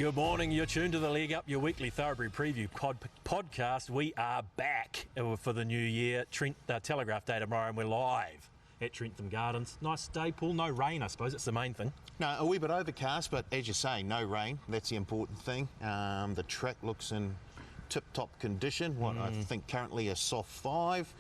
Good morning, you're tuned to The Leg Up, your weekly Thoroughbred preview podcast. We are back for the new year, Telegraph Day tomorrow, and we're live at Trentham Gardens. Nice day, Paul, no rain I suppose, it's the main thing. No, a wee bit overcast, but as you say, no rain, that's the important thing. The track looks in tip-top condition, I think currently a soft 5,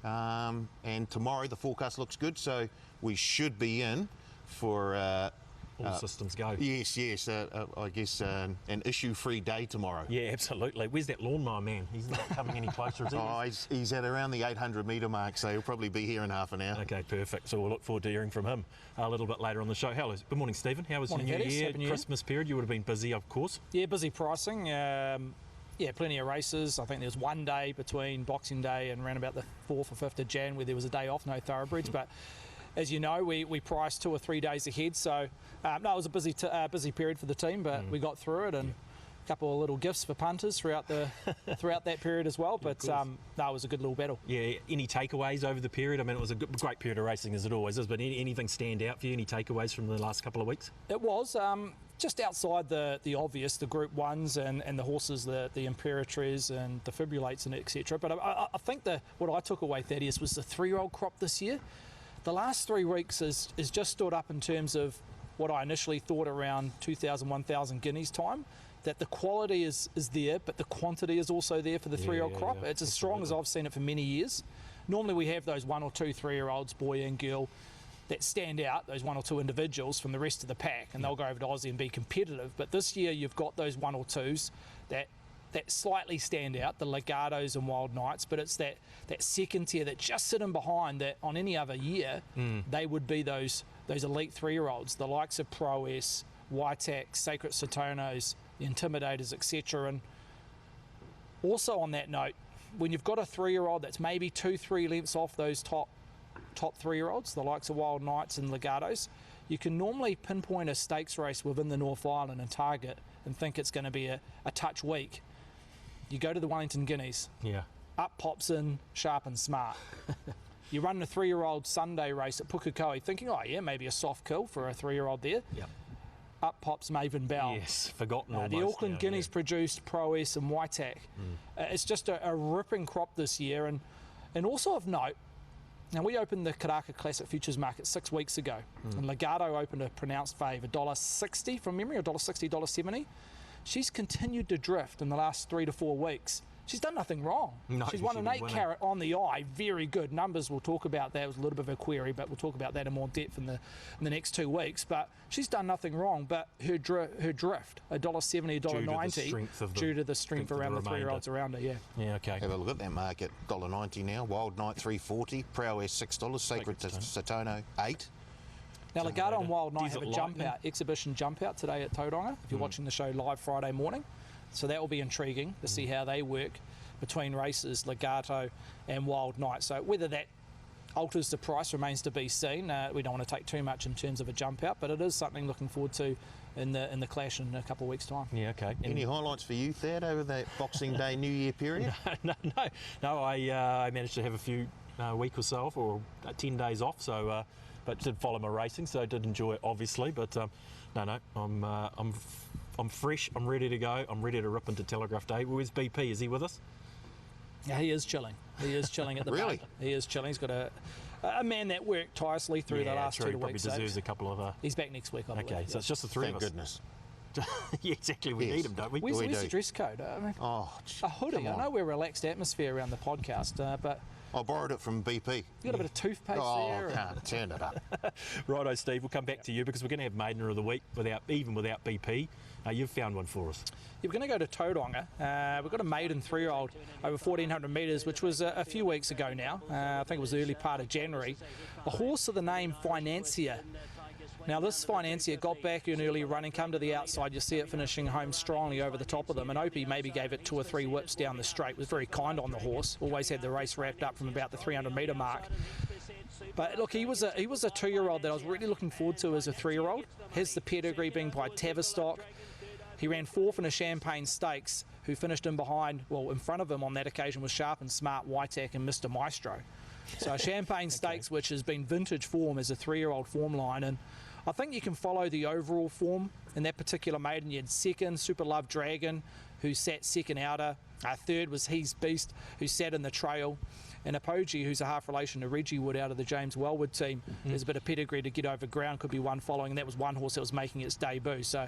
and tomorrow the forecast looks good, so we should be in for... all systems go. Yes, I guess an issue-free day tomorrow. Yeah, absolutely. Where's that lawnmower man? He's not coming any closer, is he? Oh, he's at around the 800 metre mark, so he'll probably be here in half an hour. Okay, perfect. So we'll look forward to hearing from him a little bit later on the show. Hello, good morning, Stephen. How was your new year, Christmas period? You would have been busy, of course. Yeah, busy pricing. Plenty of races. I think there was one day between Boxing Day and around about the 4th or 5th of Jan where there was a day off, no thoroughbreds, but as you know, we priced 2 or 3 days ahead, so it was a busy period for the team, but we got through it, and a couple of little gifts for punters throughout that period as well. But it was a good little battle. Yeah, any takeaways over the period? I mean, it was a great period of racing, as it always is. But anything stand out for you? Any takeaways from the last couple of weeks? It was just outside the obvious, the Group 1s and the horses, the Imperatriz and the Fibrillates and etc. But I think what I took away, Thaddeus, was the 3-year-old crop this year. The last 3 weeks is just stood up in terms of what I initially thought around 2,000, 1,000 guineas time, that the quality is there, but the quantity is also there for the 3-year-old crop. It's as strong as I've seen it for many years. Normally we have those 1 or 2 3-year-olds, boy and girl, that stand out, those 1 or 2 individuals from the rest of the pack, and they'll go over to Aussie and be competitive. But this year you've got those 1 or 2s that slightly stand out, the Legatos and Wild Knights, but it's that second tier that just sitting behind that on any other year, they would be those elite 3-year-olds, the likes of Prowess, Whiteack, Sacred Satonos, the Intimidators, etc. And also on that note, when you've got a 3-year-old that's maybe 2-3 lengths off those top 3-year-olds, the likes of Wild Knights and Legatos, you can normally pinpoint a stakes race within the North Island and target and think it's going to be a touch weak. You go to the Wellington Guineas. Yeah. Up pops in Sharp and Smart. You run the 3-year-old Sunday race at Pukekohe thinking, maybe a soft kill for a 3-year-old there. Yep. Up pops Maiden Bell. Yes, forgotten almost. The Auckland Guineas produced Prowess and Whiteack. It's just a ripping crop this year. And also of note, now we opened the Karaka Classic Futures Market 6 weeks ago, and Legato opened a pronounced fave, $1.60 from memory, $1.60, $1.70. She's continued to drift in the last 3 to 4 weeks. She's done nothing wrong. No, she's won an 8 carat on the eye. Very good numbers. We'll talk about that. It was a little bit of a query, but we'll talk about that in more depth in the next 2 weeks. But she's done nothing wrong. But her drift, $1.70, $1.90, due to the strength around the 3-year-olds around her. Yeah, okay. Have a look at that market. $1.90 now. Wild Knight $3.40. Prowess $6. Sacred Satono $8. Now, Legato and Wild Knight have a exhibition jump out today at Tauranga, if you're watching the show live Friday morning. So that will be intriguing to see how they work between races, Legato and Wild Knight. So whether that alters the price remains to be seen. We don't want to take too much in terms of a jump out, but it is something looking forward to in the clash in a couple of weeks' time. Yeah, okay. Any highlights for you, Thad, over that Boxing Day New Year period? No. I managed to have a few week or so off, or 10 days off. So. But did follow my racing, so I did enjoy it, obviously. But I'm fresh. I'm ready to go. I'm ready to rip into Telegraph Day. Where's BP? Is he with us? Yeah, he is chilling. He is chilling at the Really? moment. He is chilling. He's got a man that worked tirelessly through the last 2 weeks. He probably deserves a couple of... He's back next week, I believe. Okay, so it's just the 3 of us. Thank goodness. Yeah, exactly. We need him, don't we? Where's the dress code? A hoodie. I know we're a relaxed atmosphere around the podcast, but... I borrowed it from BP. You got a bit of toothpaste there. Oh, I can't turn it up. Righto, Steve. We'll come back to you because we're going to have Maiden of the Week without BP. You've found one for us. We're going to go to Tauranga. We've got a Maiden 3-year-old over 1,400 metres, which was a few weeks ago now. I think it was the early part of January. A horse of the name Financier. Now this Financier got back in early running, come to the outside. You see it finishing home strongly over the top of them. And Opie maybe gave it 2 or 3 whips down the straight. Was very kind on the horse. Always had the race wrapped up from about the 300 metre mark. But look, he was a 2-year-old that I was really looking forward to as a 3-year-old. Has the pedigree being by Tavistock. He ran 4th in a Champagne Stakes, who finished in front of him on that occasion was Sharp and Smart, Whiteack and Mr. Maestro. So a Champagne Stakes, which has been vintage form as a 3-year-old form line, and I think you can follow the overall form in that particular maiden. You had second, Super Love Dragon, who sat second outer. Third was He's Beast, who sat in the trail. And Apogee, who's a half relation to Reggie Wood out of the James Wellwood team. There's a bit of pedigree to get over ground, could be one following, and that was one horse that was making its debut. So,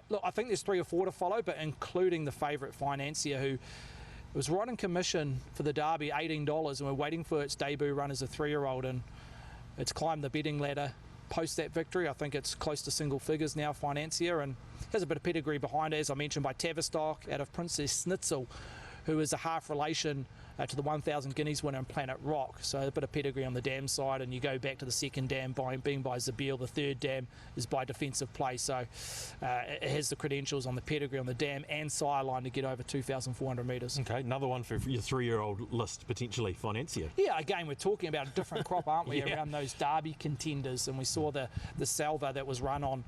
look, I think there's 3 or 4 to follow, but including the favourite Financier, who was right in commission for the Derby, $18, and we're waiting for its debut run as a 3-year-old, and it's climbed the betting ladder post that victory. I think it's close to single figures now, Financier, and has a bit of pedigree behind it, as I mentioned, by Tavistock out of Princess Schnitzel, who is a half relation to the 1,000 guineas winner in Planet Rock. So a bit of pedigree on the dam side, and you go back to the second dam being by Zabeel. The third dam is by Defensive Play. So it has the credentials on the pedigree on the dam and sire line to get over 2,400 metres. Okay, another one for your 3-year-old list, potentially, Financier. Yeah, again, we're talking about a different crop, aren't we, around those Derby contenders. And we saw the Salva that was run on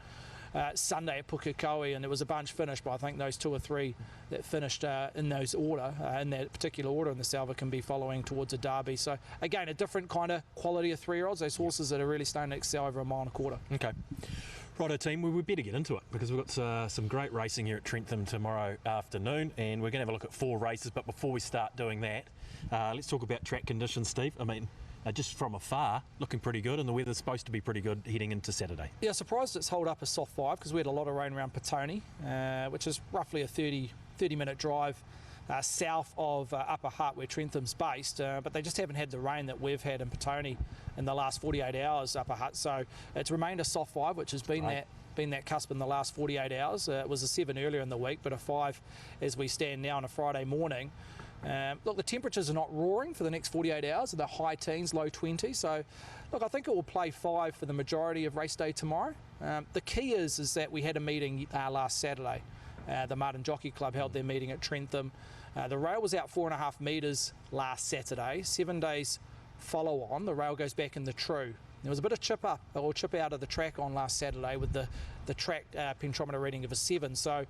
Sunday at Pukekohe, and there was a bunch finished, but I think those 2 or 3 that finished in those order, in that particular order in the Salva, can be following towards a Derby. So again, a different kind of quality of 3-year-olds, those horses that are really starting to excel over a mile and a quarter. Okay. Righto team, we better get into it because we've got some great racing here at Trentham tomorrow afternoon, and we're going to have a look at 4 races. But before we start doing that, let's talk about track conditions, Steve. I mean, just from afar, looking pretty good, and the weather's supposed to be pretty good heading into Saturday. Yeah, surprised it's held up a soft 5 because we had a lot of rain around Petone, which is roughly a 30-minute drive south of Upper Hutt, where Trentham's based, but they just haven't had the rain that we've had in Petone in the last 48 hours, Upper Hutt. So it's remained a soft 5, which has been that cusp in the last 48 hours. It was a 7 earlier in the week, but a 5 as we stand now on a Friday morning. Look, the temperatures are not roaring for the next 48 hours, in the high teens, low 20s. So, look, I think it will play 5 for the majority of race day tomorrow. The key is that we had a meeting last Saturday. The Maiden Jockey Club held their meeting at Trentham. The rail was out 4.5 metres last Saturday. 7 days follow on, the rail goes back in the true. There was a bit of chip out of the track on last Saturday with the track pentrometer reading of a 7. So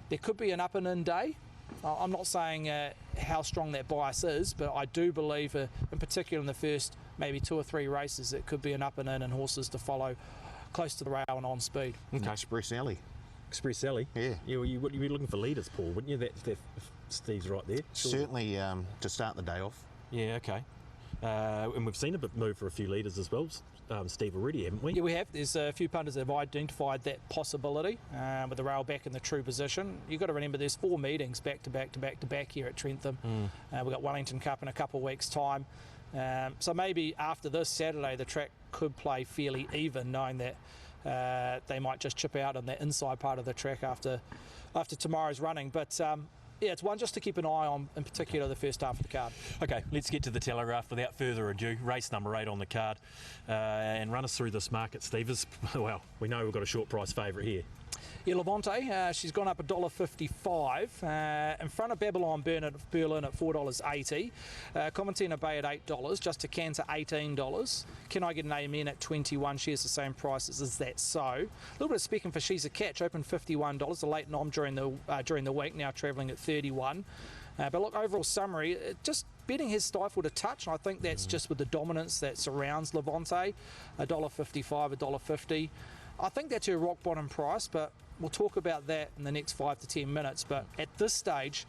there could be an up and in day. I'm not saying how strong that bias is, but I do believe, in particular in the first maybe 2 or 3 races, it could be an up and in and horses to follow close to the rail and on speed. Okay. Express Alley. Express Alley? Yeah. You'd be looking for leaders, Paul, wouldn't you? That Steve's right there. Certainly to start the day off. Yeah, okay. And we've seen a bit move for a few leaders as well, Steve, already, haven't we? Yeah, we have. There's a few punters that have identified that possibility with the rail back in the true position. You've got to remember there's 4 meetings back to back here at Trentham. We've got Wellington Cup in a couple of weeks' time. So maybe after this Saturday, the track could play fairly even, knowing that they might just chip out on the inside part of the track after tomorrow's running. But yeah, it's one just to keep an eye on, in particular the first half of the card. Okay, let's get to the Telegraph without further ado. Race number 8 on the card, and run us through this market, Steve. Well, we know we've got a short price favourite here. Yeah, Levante, she's gone up $1.55 in front of Babylon Berlin at $4.80. Coventina Bay at $8. Just a Canter $18. Can I get an Amen at 21? She has the same prices. Is that so? A little bit of speaking for She's a Catch, open $51. A late nom during the week, now travelling at 31. But look, overall summary, just betting has stifled a touch, and I think that's just with the dominance that surrounds Levante. $1.55, $1.50. I think that's her rock bottom price, but we'll talk about that in the next 5 to 10 minutes. But at this stage,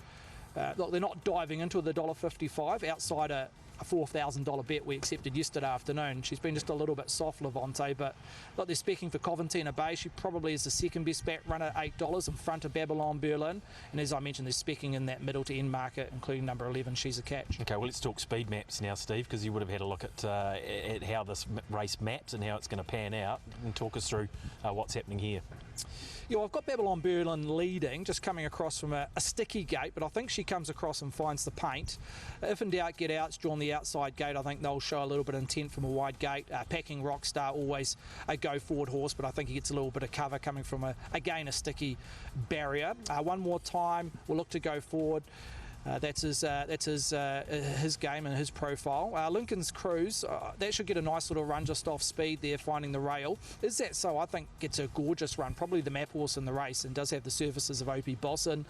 look, they're not diving into the $1.55 outside a $4,000 bet we accepted yesterday afternoon. She's been just a little bit soft, Levante, but look, they're speaking for Coventina Bay. She probably is the second best bet, run at $8 in front of Babylon Berlin. And as I mentioned, they're speaking in that middle to end market, including number 11, She's a Catch. Okay, well, let's talk speed maps now, Steve, because you would have had a look at how this race maps and how it's going to pan out, and talk us through what's happening here. Yeah, well, I've got Babylon Berlin leading, just coming across from a sticky gate, but I think she comes across and finds the paint. If in doubt, get out. It's drawn the outside gate. I think they'll show a little bit of intent from a wide gate. Packing Rockstar, always a go-forward horse, but I think he gets a little bit of cover coming from, again, a sticky barrier. One more time, we'll look to go forward. That's his game and his profile. Lincoln's Cruise, that should get a nice little run just off speed there, finding the rail. Is that so? I think gets a gorgeous run, probably the map horse in the race, and does have the services of Opie Bosson.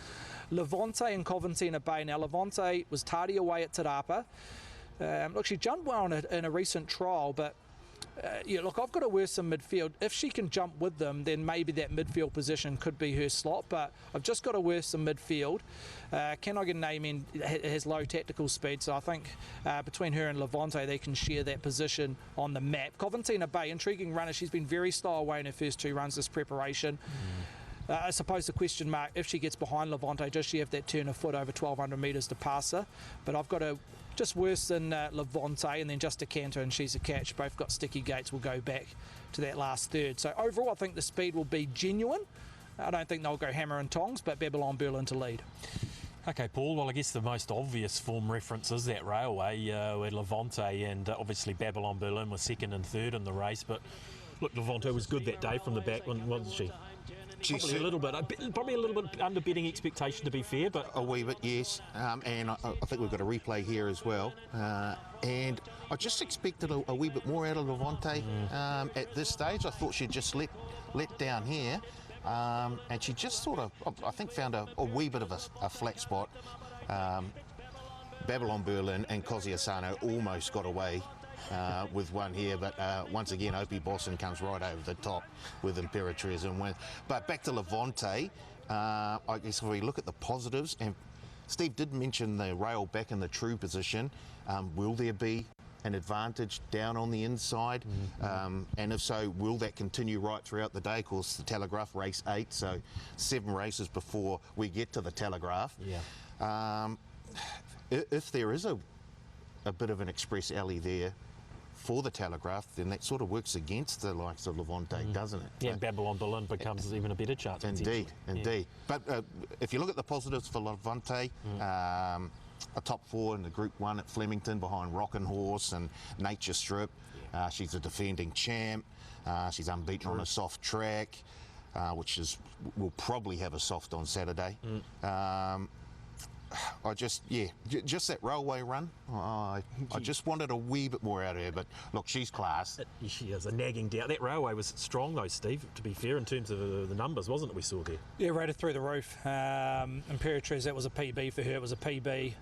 Levante and Coventina Bay. Now, Levante was tardy away at Te Rapa. Look, she jumped well in a recent trial, but Yeah, look, I've got to worse in midfield. If she can jump with them, then maybe that midfield position could be her slot, but I've just got to worse in midfield. Can I get a name in? Has low tactical speed, so I think between her and Levante, they can share that position on the map. Coventina Bay, intriguing runner. She's been very slow away in her first 2 runs this preparation. I suppose the question mark, if she gets behind Levante, does she have that turn of foot over 1,200 metres to pass her? But I've got to just worse than Levante, and then just a canter and she's a catch. Both got sticky gates, will go back to that last third. So overall, I think the speed will be genuine. I don't think they'll go hammer and tongs, but Babylon Berlin to lead. Okay, Paul, well, I guess the most obvious form reference is that railway where Levante and obviously Babylon Berlin were second and third in the race. But look, Levante was good that day from the back, wasn't she? Probably a little bit under betting expectation, to be fair, but A wee bit, yes. And I think we've got a replay here as well. And I just expected a wee bit more out of Levante at this stage. I thought she'd just let down here. And she just sort of, I think, found a wee bit of a flat spot. Babylon Berlin and Cosi Asano almost got away with one here, but once again Opie Boston comes right over the top with Imperatriz and wins. But back to Levante, I guess if we look at the positives, and Steve did mention the rail back in the true position, will there be an advantage down on the inside? And if so, will that continue right throughout the day? Of course, the Telegraph race 8, so 7 races before we get to the Telegraph. If there is a bit of an express alley there for the Telegraph, then that sort of works against the likes of Levante, doesn't it? yeah, Babylon Berlin becomes even a better chance. Indeed. potentially. But if you look at the positives for Levante, a top 4 in the Group 1 at Flemington behind Rockin' Horse and Nature Strip. She's a defending champ. She's unbeaten on a soft track, which will probably have a soft on Saturday. Just that railway run, I just wanted a wee bit more out of her, but look, she's class. She has a nagging doubt. That railway was strong though, Steve, to be fair, in terms of the numbers, wasn't it, we saw there? Yeah, rated through the roof. Imperatriz, that was a PB for her. It was a PB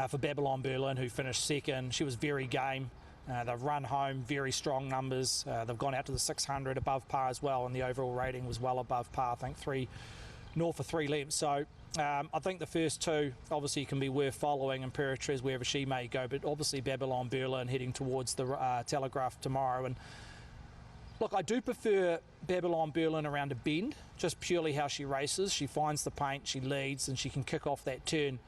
for Babylon Berlin, who finished second. She was very game. They've run home, very strong numbers. They've gone out to the 600 above par as well, and the overall rating was well above par, I think north of 3 lengths. So I think the first 2 obviously can be worth following, Imperatriz wherever she may go, but obviously Babylon Berlin heading towards the Telegraph tomorrow. And look, I do prefer Babylon Berlin around a bend, just purely how she races. She finds the paint, she leads, and she can kick off that turn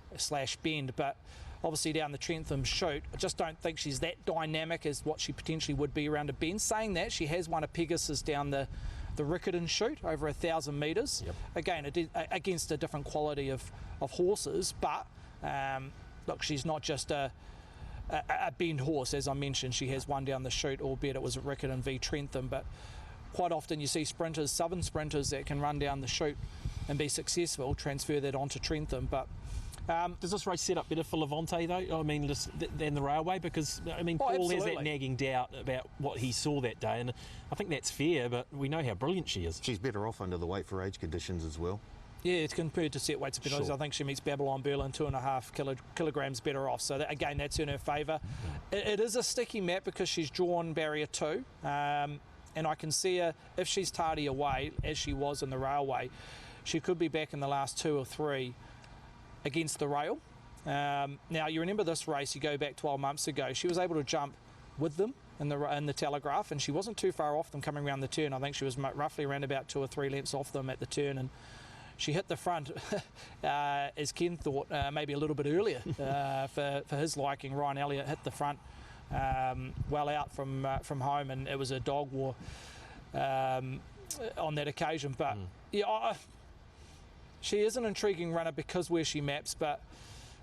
/ bend. But obviously down the Trentham chute, I just don't think she's that dynamic as what she potentially would be around a bend. Saying that, she has won a Pegasus down the Riccarton chute over 1,000 metres. Again, against a different quality of horses, but look, she's not just a bend horse, as I mentioned. She has won down the chute, albeit it was at Riccarton v Trentham, but quite often you see sprinters, southern sprinters that can run down the chute and be successful, transfer that onto Trentham. But does this race set up better for Levante though? I mean, than the railway, because I mean, Paul has that nagging doubt about what he saw that day, and I think that's fair. But we know how brilliant she is. She's better off under the weight for age conditions as well. Yeah, it's compared to set weights and penalties. I think she meets Babylon Berlin 2.5 kilograms better off. So again, that's in her favour. It is a sticky map because she's drawn barrier 2, and I can see her, if she's tardy away as she was in the railway, she could be back in the last 2 or 3 against the rail. Now, you remember this race, you go back 12 months ago, she was able to jump with them in the Telegraph, and she wasn't too far off them coming around the turn. I think she was roughly around about 2 or 3 lengths off them at the turn, and she hit the front, as Ken thought, maybe a little bit earlier for his liking. Ryan Elliott hit the front well out from home, and it was a dog war on that occasion. But she is an intriguing runner because where she maps, but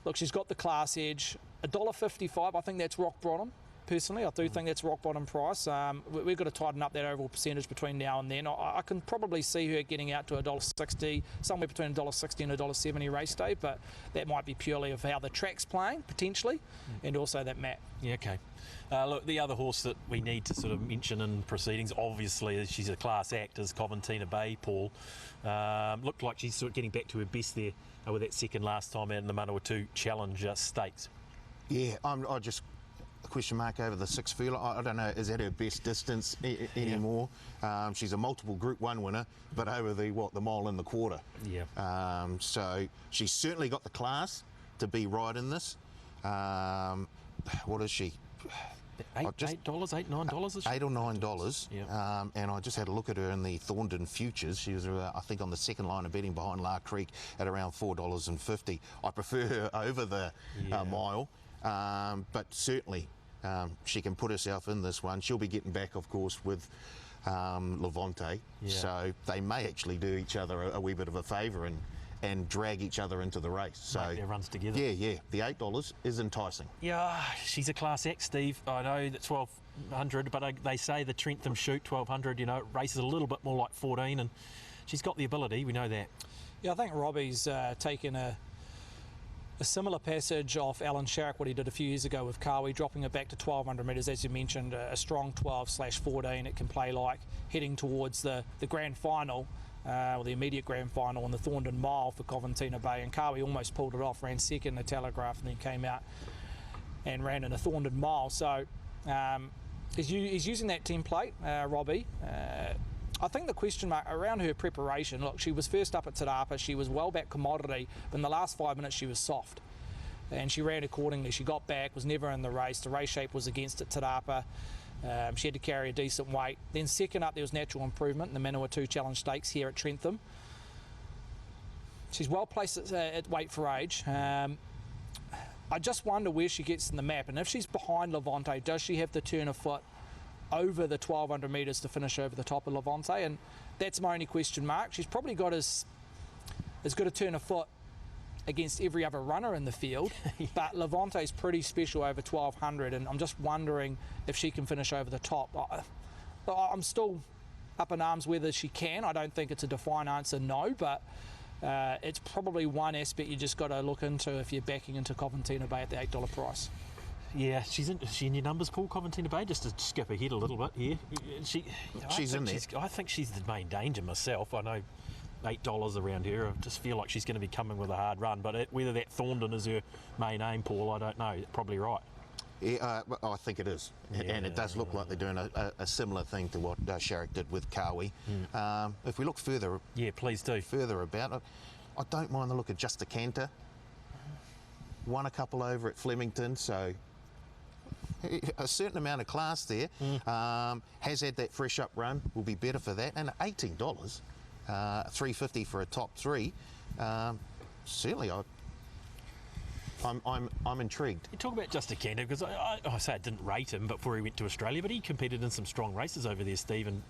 look, she's got the class edge. $1.55, I think that's rock bottom. Personally, I do think that's rock bottom price. We've got to tighten up that overall percentage between now and then. I can probably see her getting out to $1.60, somewhere between $1.60 and $1.70 race day, but that might be purely of how the track's playing, potentially, and also that map. Yeah, okay. Look, the other horse that we need to sort of mention in proceedings, obviously, she's a class act, is Coventina Bay, Paul. Looked like she's sort of getting back to her best there with that second last time out in the Manawatu Challenge Stakes. Yeah, I just a question mark over the 6 furlong. I don't know, is that her best distance anymore? She's a multiple Group 1 winner, but over the mile and the quarter. Yeah. So she's certainly got the class to be right in this. What is she? $8, $9 is she? $8 or $9. Yeah. And I just had a look at her in the Thorndon Futures. She was, I think, on the second line of betting behind La Creek at around $4.50. I prefer her over the mile, but certainly she can put herself in this one. She'll be getting back, of course, with Levante. Yeah. So they may actually do each other a wee bit of a favour and drag each other into the race. So Make their runs together. Yeah. The $8 is enticing. Yeah, she's a Class X, Steve. I know that 1200, but they say the Trentham shoot 1200. You know, it races a little bit more like 14, and she's got the ability. We know that. Yeah, I think Robbie's taken a similar passage off Alan Sharrock, what he did a few years ago with Kawi, dropping it back to 1200 metres, as you mentioned, a strong 12/14 it can play like, heading towards the grand final, or the immediate grand final on the Thorndon Mile for Coventina Bay, and Kawi almost pulled it off, ran second in the Telegraph, and then came out and ran in the Thorndon Mile. So he's using that template, Robbie. I think the question mark around her preparation, look, she was first up at Te Rapa, she was well back commodity, but in the last 5 minutes she was soft. And she ran accordingly. She got back, was never in the race. The race shape was against at Te Rapa. She had to carry a decent weight. Then second up, there was natural improvement in the Manawatu Challenge Stakes here at Trentham. She's well placed at weight for age. I just wonder where she gets in the map. And if she's behind Levante, does she have to turn a foot over the 1200 metres to finish over the top of Levante? And that's my only question mark. She's probably got as good a turn of foot against every other runner in the field, but Levante's pretty special over 1200, and I'm just wondering if she can finish over the top. I'm still up in arms whether she can. I don't think it's a defined answer, no, but it's probably one aspect you just got to look into if you're backing into Coventina Bay at the $8 price. Yeah, she's in your numbers, Paul, Coventina Bay, just to skip ahead a little bit here. She's in there. I think she's the main danger myself. I know $8 around here. I just feel like she's going to be coming with a hard run, but whether that Thorndon is her main aim, Paul, I don't know. Probably right. Yeah, I think it is, and it does look like they're doing a similar thing to what Sharrock did with Kawi. If we look further, please do. Further about it, I don't mind the look of Just a Canter. Won a couple over at Flemington, so a certain amount of class there. Has had that fresh up run, will be better for that, and $18, $3.50 for a top three. Certainly, I'm intrigued. You talk about Just a Canter, because I say I didn't rate him before he went to Australia, but he competed in some strong races over there, Steve, and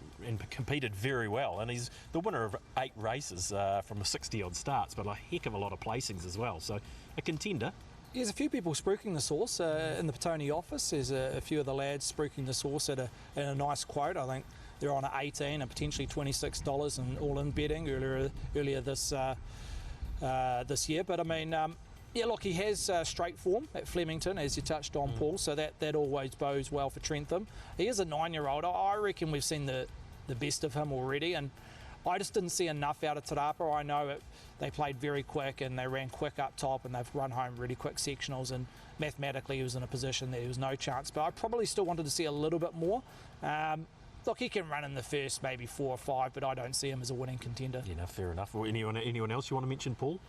competed very well. And he's the winner of 8 races from 60-odd starts, but a heck of a lot of placings as well. So a contender. There's a few people spruiking the sauce in the Petone office. There's a few of the lads spruiking the sauce at a nice quote. I think they're on at $18 and potentially $26 in all-in betting earlier this year. But I mean, yeah, look, he has straight form at Flemington, as you touched on, Paul. So that always bodes well for Trentham. He is a 9-year-old. I reckon we've seen the best of him already, and I just didn't see enough out of Te Rapa. I know they played very quick and they ran quick up top and they've run home really quick sectionals, and mathematically he was in a position that there was no chance. But I probably still wanted to see a little bit more. Look, he can run in the first maybe 4 or 5, but I don't see him as a winning contender. Yeah, no, fair enough. Well, anyone else you want to mention, Paul?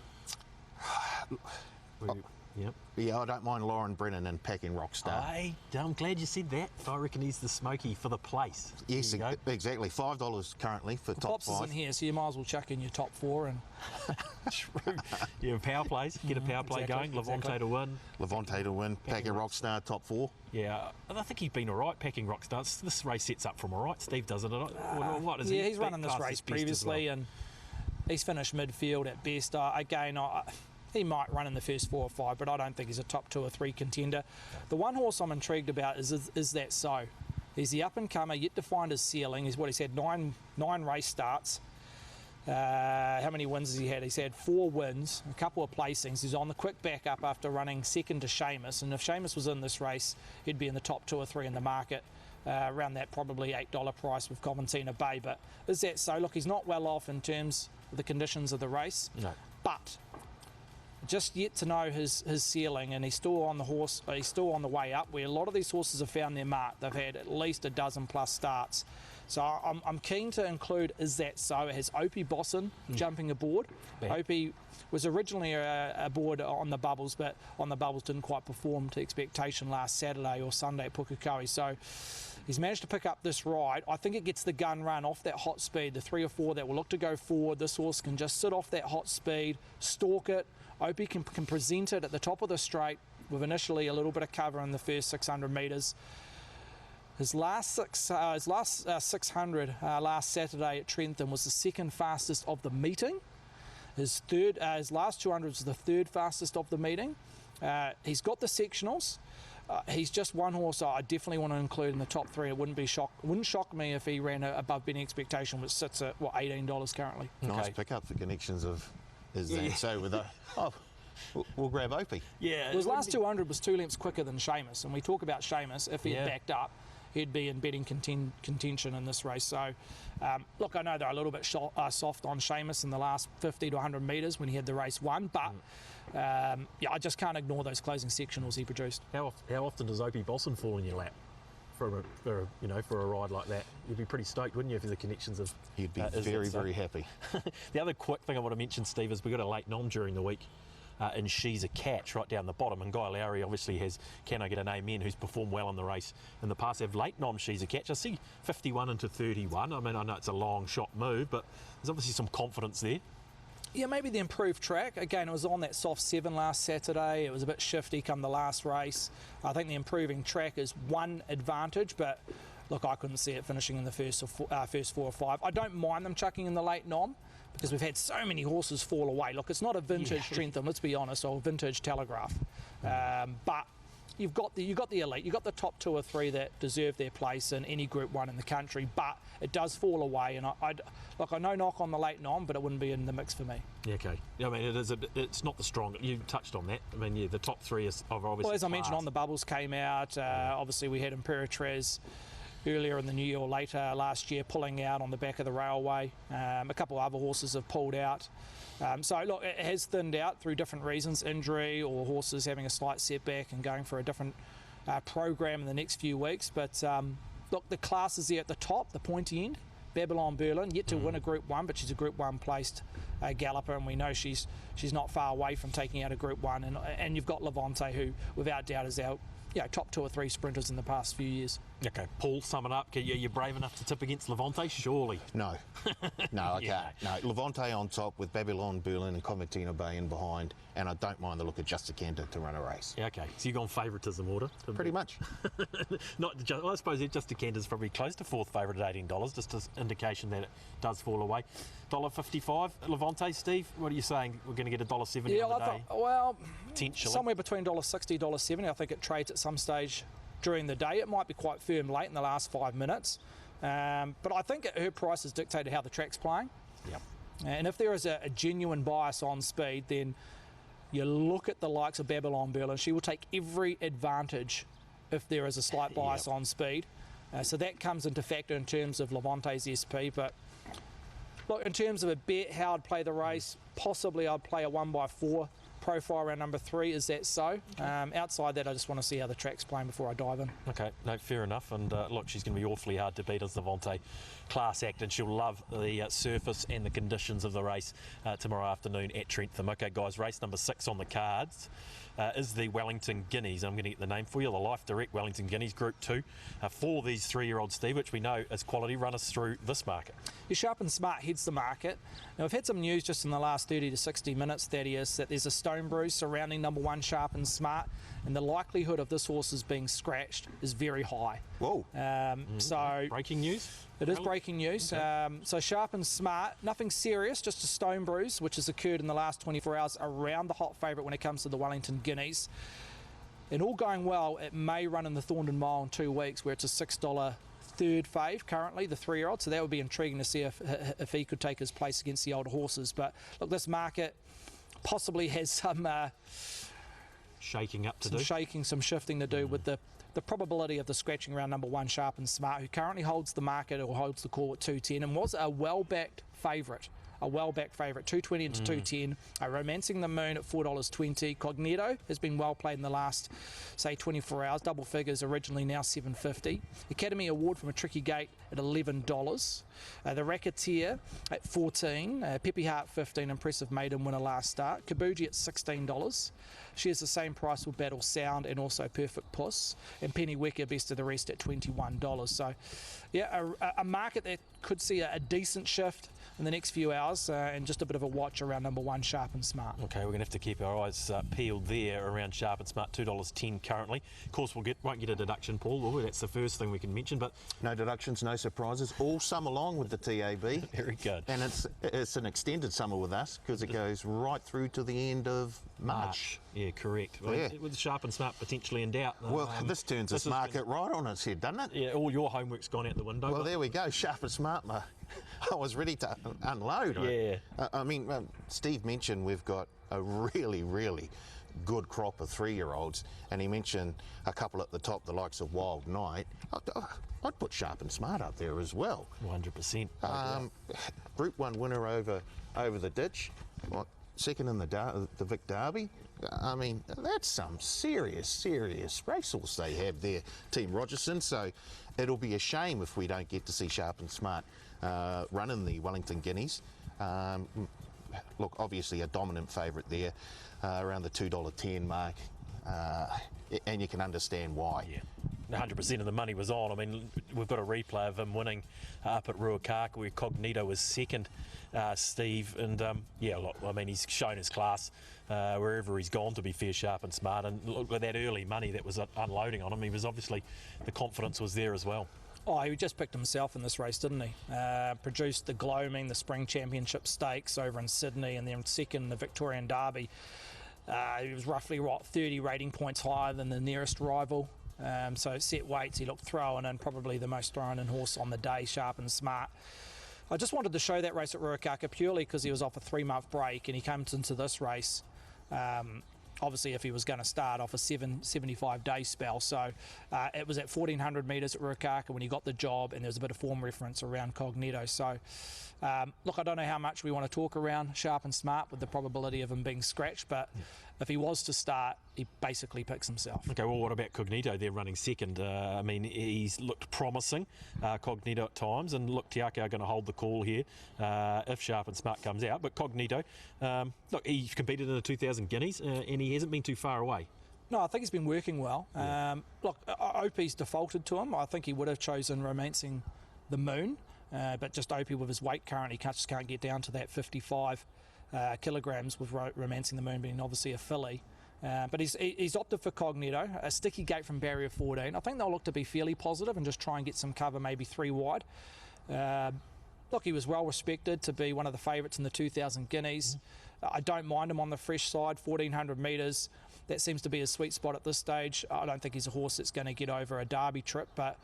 Yep. Yeah, I don't mind Lauren Brennan and Packing Rockstar. I'm glad you said that. I reckon he's the smoky for the place. Yes, exactly. $5 currently for top Pops 5. Pops is in here, so you might as well chuck in your top 4. And True. Yeah, power plays. Get a power play going. Levante to win. Levante to win. Packing Rockstar top 4. Yeah, and I think he's been all right, Packing Rockstar. This race sets up from all right. Steve doesn't it? What is he? Yeah, he's running this race previously, and he's finished midfield at best. He might run in the first 4 or 5, but I don't think he's a top 2 or 3 contender. The one horse I'm intrigued about is that So. He's the up-and-comer, yet to find his ceiling. He's what he's had 9 race starts. How many wins has he had? He's had 4 wins, a couple of placings. He's on the quick backup after running second to Seamus, and if Seamus was in this race, he'd be in the top 2 or 3 in the market. Around that probably $8 price with Coventina Bay. But is that So? Look, he's not well off in terms of the conditions of the race. No. But just yet to know his ceiling, and he's still on the horse. He's still on the way up. Where a lot of these horses have found their mark. They've had at least a dozen plus starts. So I'm keen to include Is That So? It has Opie Bosson jumping aboard. Yeah. Opie was originally aboard on the Bubbles, but on the Bubbles didn't quite perform to expectation last Saturday or Sunday at Pukekohe. So he's managed to pick up this ride. I think it gets the gun run off that hot speed. The 3 or 4 that will look to go forward, this horse can just sit off that hot speed, stalk it. Opie can present it at the top of the straight with initially a little bit of cover in the first 600 metres. His last 600 last Saturday at Trentham was the second fastest of the meeting. His last 200 was the third fastest of the meeting. He's got the sectionals. He's just one horse I definitely want to include in the top 3. It wouldn't shock me if he ran above betting expectation, which sits at $18 currently. Nice Okay. pick up for connections of Is That So with we'll grab Opie. Yeah. His last 200 was 2 lengths quicker than Seamus, and we talk about Seamus. If he had Yeah. backed up, he'd be in betting contention in this race. So, look, I know they're a little bit soft on Seamus in the last 50 to 100 metres when he had the race won, but I just can't ignore those closing sectionals he produced. How often does Opie Bosson fall in your lap for a ride like that? You'd be pretty stoked, wouldn't you, if the connections of He'd be Is That very, So? very happy. The other quick thing I want to mention, Steve, is we got a late nom during the week. And She's a Catch right down the bottom. And Guy Lowry obviously has Can I Get an Amen, who's performed well in the race in the past. Have late nom She's a Catch. I see 51 into 31. I mean, I know it's a long shot move, but there's obviously some confidence there. Yeah, maybe the improved track. Again, it was on that soft 7 last Saturday. It was a bit shifty come the last race. I think the improving track is one advantage, but look, I couldn't see it finishing in the first 4 or 5. I don't mind them chucking in the late nom, because we've had so many horses fall away. Look, it's not a vintage Trentham, let's be honest, or vintage Telegraph. But you've got the elite, you've got the top 2 or 3 that deserve their place in any Group 1 in the country, but it does fall away. And I know knock on the late nom, but it wouldn't be in the mix for me. Yeah, okay. I mean, it's not the strongest. You touched on that. I mean, yeah, the top 3 are obviously. Well, as I mentioned, on the Bubbles came out. Obviously, we had Imperatriz earlier in the new year or later last year pulling out on the back of the railway. A couple of other horses have pulled out. So look, it has thinned out through different reasons, injury or horses having a slight setback and going for a different program in the next few weeks. But look, the class is there at the top, the pointy end. Babylon Berlin, yet to win a Group 1, but she's a Group 1 placed galloper, and we know she's not far away from taking out a Group 1. And you've got Levante, who without doubt is our top 2 or 3 sprinters in the past few years. Okay, Paul, sum it up. You're brave enough to tip against Levante, surely? No, I Yeah. can't. No, Levante on top with Babylon, Berlin and Comatina Bay in behind, and I don't mind the look of Just Canter to run a race. Yeah, okay. So you've gone favouritism order? Pretty much. I suppose Just Decanter's probably close to 4th favourite at $18, just an indication that it does fall away. $1.55 Levante, Steve, what are you saying? We're going to get $1.70 on the day? Well, Potentially. somewhere between $1.60, $1.70. I think it trades at some stage during the day. It might be quite firm late in the last 5 minutes. But I think her price is dictated how the track's playing. Yep. And if there is a genuine bias on speed, then you look at the likes of Babylon Berlin. She will take every advantage if there is a slight bias on speed. So that comes into factor in terms of Levante's SP. But look, in terms of a bet, how I'd play the race, possibly I'd play a 1x4 profile around number 3. Is That So? Outside that, I just want to see how the track's playing before I dive in. Okay, no, fair enough. And look, she's going to be awfully hard to beat as Levante class act, and she'll love the surface and the conditions of the race tomorrow afternoon at Trentham. Okay, guys, race number 6 on the cards is the Wellington Guineas. I'm going to get the name for you, the Life Direct Wellington Guineas Group 2. For these 3-year-olds, Steve, which we know is quality, run us through this market. Your Sharp and Smart heads the market. Now, we've had some news just in the last 30 to 60 minutes, Thaddeus, that there's a stone bruise surrounding number 1 Sharp and Smart, and the likelihood of this horse being scratched is very high. Whoa. So Breaking news? it is breaking news. Okay. So Sharp and Smart, nothing serious, just a stone bruise, which has occurred in the last 24 hours around the hot favourite when it comes to the Wellington Guineas. And all going well, it may run in the Thorndon Mile in 2 weeks, where it's a $6 third fave currently, the 3-year-old. So that would be intriguing to see if he could take his place against the older horses. But look, this market possibly has some Shaking up to some do. shaking, some shifting to do with the probability of the scratching around number 1 Sharp and Smart, who currently holds the market or holds the call at 210 and was a well-backed favourite a well-backed favourite, 220 into 210. Romancing the Moon at $4.20. Cognito has been well played in the last, say, 24 hours. Double figures originally, now $7.50. Academy Award from a Tricky Gate at $11. The Racketeer at $14. Peppy Hart $15. Impressive maiden winner last start. Kabuji at $16. She has the same price with Battle Sound and also Perfect Puss. And Penny Wicker best of the rest at $21. So, yeah, a market that could see a decent shift in the next few hours, and just a bit of a watch around number 1, Sharp and Smart. Okay, we're going to have to keep our eyes peeled there around Sharp and Smart, $2.10 currently. Of course, won't get a deduction, Paul, will we? That's the first thing we can mention. But no deductions, no surprises, all summer long with the TAB. Very good. And it's an extended summer with us because it goes right through to the end of March. Yeah, correct. Well, yeah. With Sharp and Smart potentially in doubt. Well, this turns this market right on its head, doesn't it? Yeah, all your homework's gone out the window. Well, there we go, Sharp and Smart. I was ready to unload. Yeah. I mean, Steve mentioned we've got a really, really good crop of 3-year-olds, and he mentioned a couple at the top, the likes of Wild Knight. I'd put Sharp and Smart up there as well. 100%. Group 1 winner over the ditch, second in the Vic Derby. I mean, that's some serious racehorse they have there, Team Rogerson. So it'll be a shame if we don't get to see Sharp and Smart running the Wellington Guineas. Look, obviously a dominant favourite there, around the $2.10 mark, and you can understand why. Yeah. 100% of the money was on. I mean, we've got a replay of him winning up at Ruakaka where Cognito was second, Steve. And yeah, look, I mean, he's shown his class wherever he's gone, to be fair, Sharp and Smart. And look, with that early money that was unloading on him, he was obviously, the confidence was there as well. Oh, he just picked himself in this race, didn't he? Produced the Gloaming, the Spring Championship Stakes over in Sydney, and then second in the Victorian Derby. He was roughly, 30 rating points higher than the nearest rival. So set weights, he looked thrown in, probably the most thrown in horse on the day, Sharp and Smart. I just wanted to show that race at Ruakaka purely because he was off a 3-month break and he comes into this race, obviously if he was going to start off a 75-day spell. So it was at 1,400 metres at Ruakaka when he got the job, and there was a bit of form reference around Cognito. So look, I don't know how much we want to talk around Sharp and Smart with the probability of him being scratched, but if he was to start, he basically picks himself. Okay, well, what about Cognito? They're running second. I mean, he's looked promising, Cognito at times, and look, Tiako are going to hold the call here if Sharp and Smart comes out. But Cognito, look, he competed in the 2000 Guineas, and he hasn't been too far away. No, I think he's been working well. Look, Opie's defaulted to him. I think he would have chosen Romancing the Moon, but just Opie with his weight currently just can't get down to that 55 kilograms with Romancing the Moon being obviously a filly. But he's opted for Cognito, a sticky gate from barrier 14. I think they'll look to be fairly positive and just try and get some cover, maybe 3 wide. Look, he was well respected to be one of the favourites in the 2000 Guineas. I don't mind him on the fresh side, 1,400 metres. That seems to be his sweet spot at this stage. I don't think he's a horse that's going to get over a Derby trip, but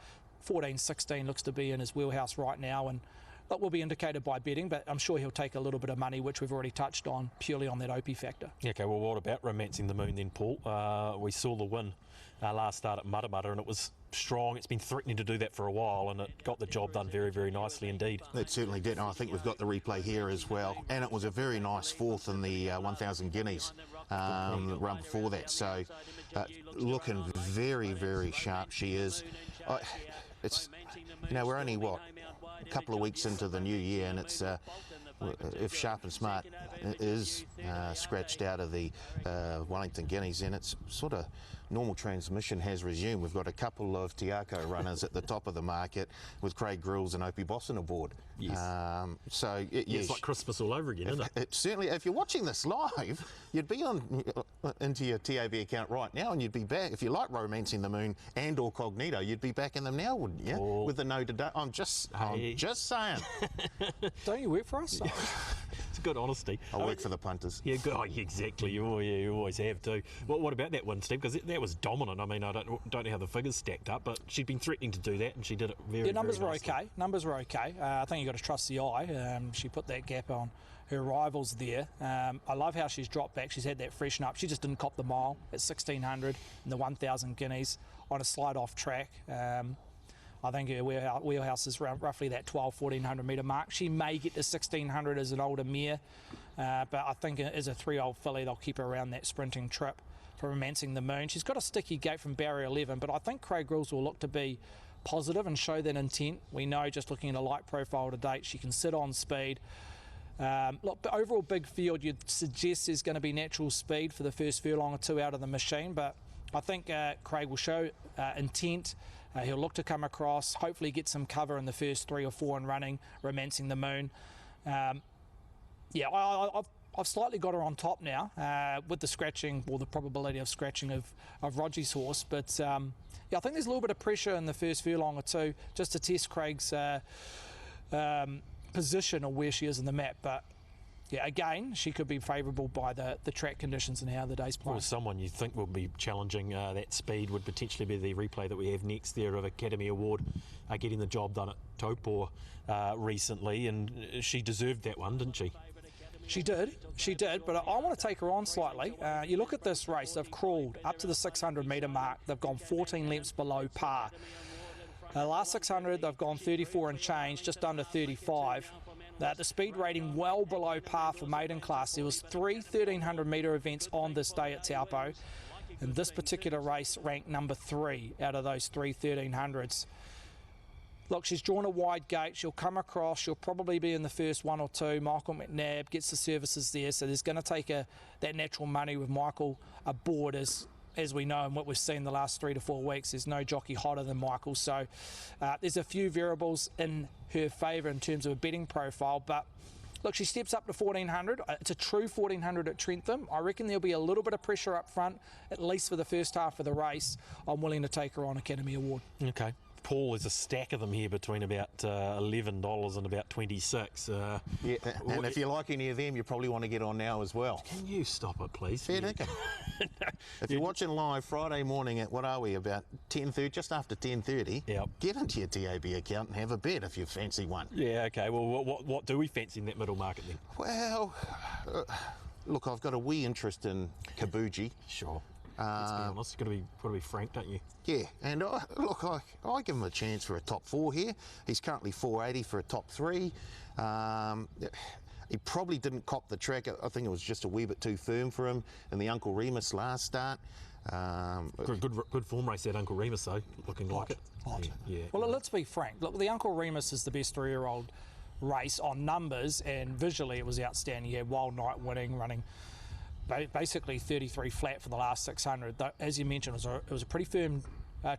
14-16 looks to be in his wheelhouse right now, and that will be indicated by betting, but I'm sure he'll take a little bit of money, which we've already touched on, purely on that Opie factor. Okay, well, what about Romancing the Moon then, Paul? We saw the win last start at Mudda Mudda, and it was strong. It's been threatening to do that for a while, and it got the job done very, very nicely indeed. It certainly did, and I think we've got the replay here as well. And it was a very nice fourth in the 1,000 Guineas the run before that. So looking very, very sharp she is. It's, you know, we're only, a couple of weeks into the new year, and it's if Sharp and Smart is scratched out of the Wellington Guineas, then it's sort of normal transmission has resumed. We've got a couple of Tiako runners at the top of the market with Craig Grills and Opie Bosson aboard. Yes. So it's like Christmas all over again, isn't it? It certainly, if you're watching this live, you'd be on into your TAB account right now, and you'd be back. If you like Romancing the Moon and or Cognito, you'd be back in them now, wouldn't you? Oh. With the no today. I'm just saying. Don't you work for us? It's good honesty. I work for the punters. Yeah, good. Oh, exactly. You always have too. Well, what about that one, Steve? Because that was dominant. I mean, I don't know how the figures stacked up, but she'd been threatening to do that, and she did it very, numbers very were nicely. okay. Numbers were okay. I think you got to trust the eye. She put that gap on her rivals there. I love how she's dropped back. She's had that freshen up. She just didn't cop the mile at 1,600 in the 1,000 Guineas on a slide off track. I think her wheelhouse is around roughly that 1,200-1,400 metre mark. She may get to 1,600 as an older mare, but I think as a 3-year-old filly, they'll keep her around that sprinting trip for Romancing the Moon. She's got a sticky gait from barrier 11, but I think Craig Grills will look to be positive and show that intent. We know just looking at a light profile to date, she can sit on speed. Look, the overall big field, you'd suggest there's going to be natural speed for the first furlong or two out of the machine, but I think Craig will show intent. He'll look to come across, hopefully get some cover in the first 3 or 4 and running, Romancing the Moon. I've slightly got her on top now with the scratching, or the probability of scratching of Roger's horse, but I think there's a little bit of pressure in the first furlong or two just to test Craig's position or where she is in the map. But yeah, again, she could be favourable by the track conditions and how the day's playing. Well, someone you think will be challenging that speed would potentially be the replay that we have next there of Academy Award getting the job done at Taupo recently, and she deserved that one, didn't she? She did, but I want to take her on slightly. You look at this race, they've crawled up to the 600 metre mark, they've gone 14 lengths below par. The last 600, they've gone 34 and change, just under 35. The speed rating well below par for maiden class. There was 3 1,300 metre events on this day at Taupo, and this particular race ranked number 3 out of those 3 1,300s. Look, she's drawn a wide gate. She'll come across. She'll probably be in the first 1 or 2. Michael McNabb gets the services there, so there's going to take that natural money with Michael aboard, as we know and what we've seen the last 3 to 4 weeks. There's no jockey hotter than Michael, so there's a few variables in her favour in terms of a betting profile. But look, she steps up to 1,400. It's a true 1,400 at Trentham. I reckon there'll be a little bit of pressure up front, at least for the first half of the race. I'm willing to take her on Academy Award. Okay. Paul, there's a stack of them here between about $11 and about 26. And if you like any of them, you probably want to get on now as well. Can you stop it, please? Fair dinkum. If you're watching live Friday morning at, what are we, about 10:30, just after 10:30, Yep. Get into your TAB account and have a bet if you fancy one. Yeah, okay. Well, what do we fancy in that middle market then? Well, look, I've got a wee interest in Kabuji. Sure. Let's be honest, you've got to be frank, don't you? Yeah, and I give him a chance for a top 4 here. He's currently 480 for a top 3. He probably didn't cop the track. I think it was just a wee bit too firm for him in the Uncle Remus last start. Good form race that Uncle Remus, though, looking like it. Yeah. Well, let's be frank. Look, the Uncle Remus is the best 3-year-old race on numbers, and visually it was outstanding. He had Wild Knight winning, running basically 33 flat for the last 600. As you mentioned, it was a pretty firm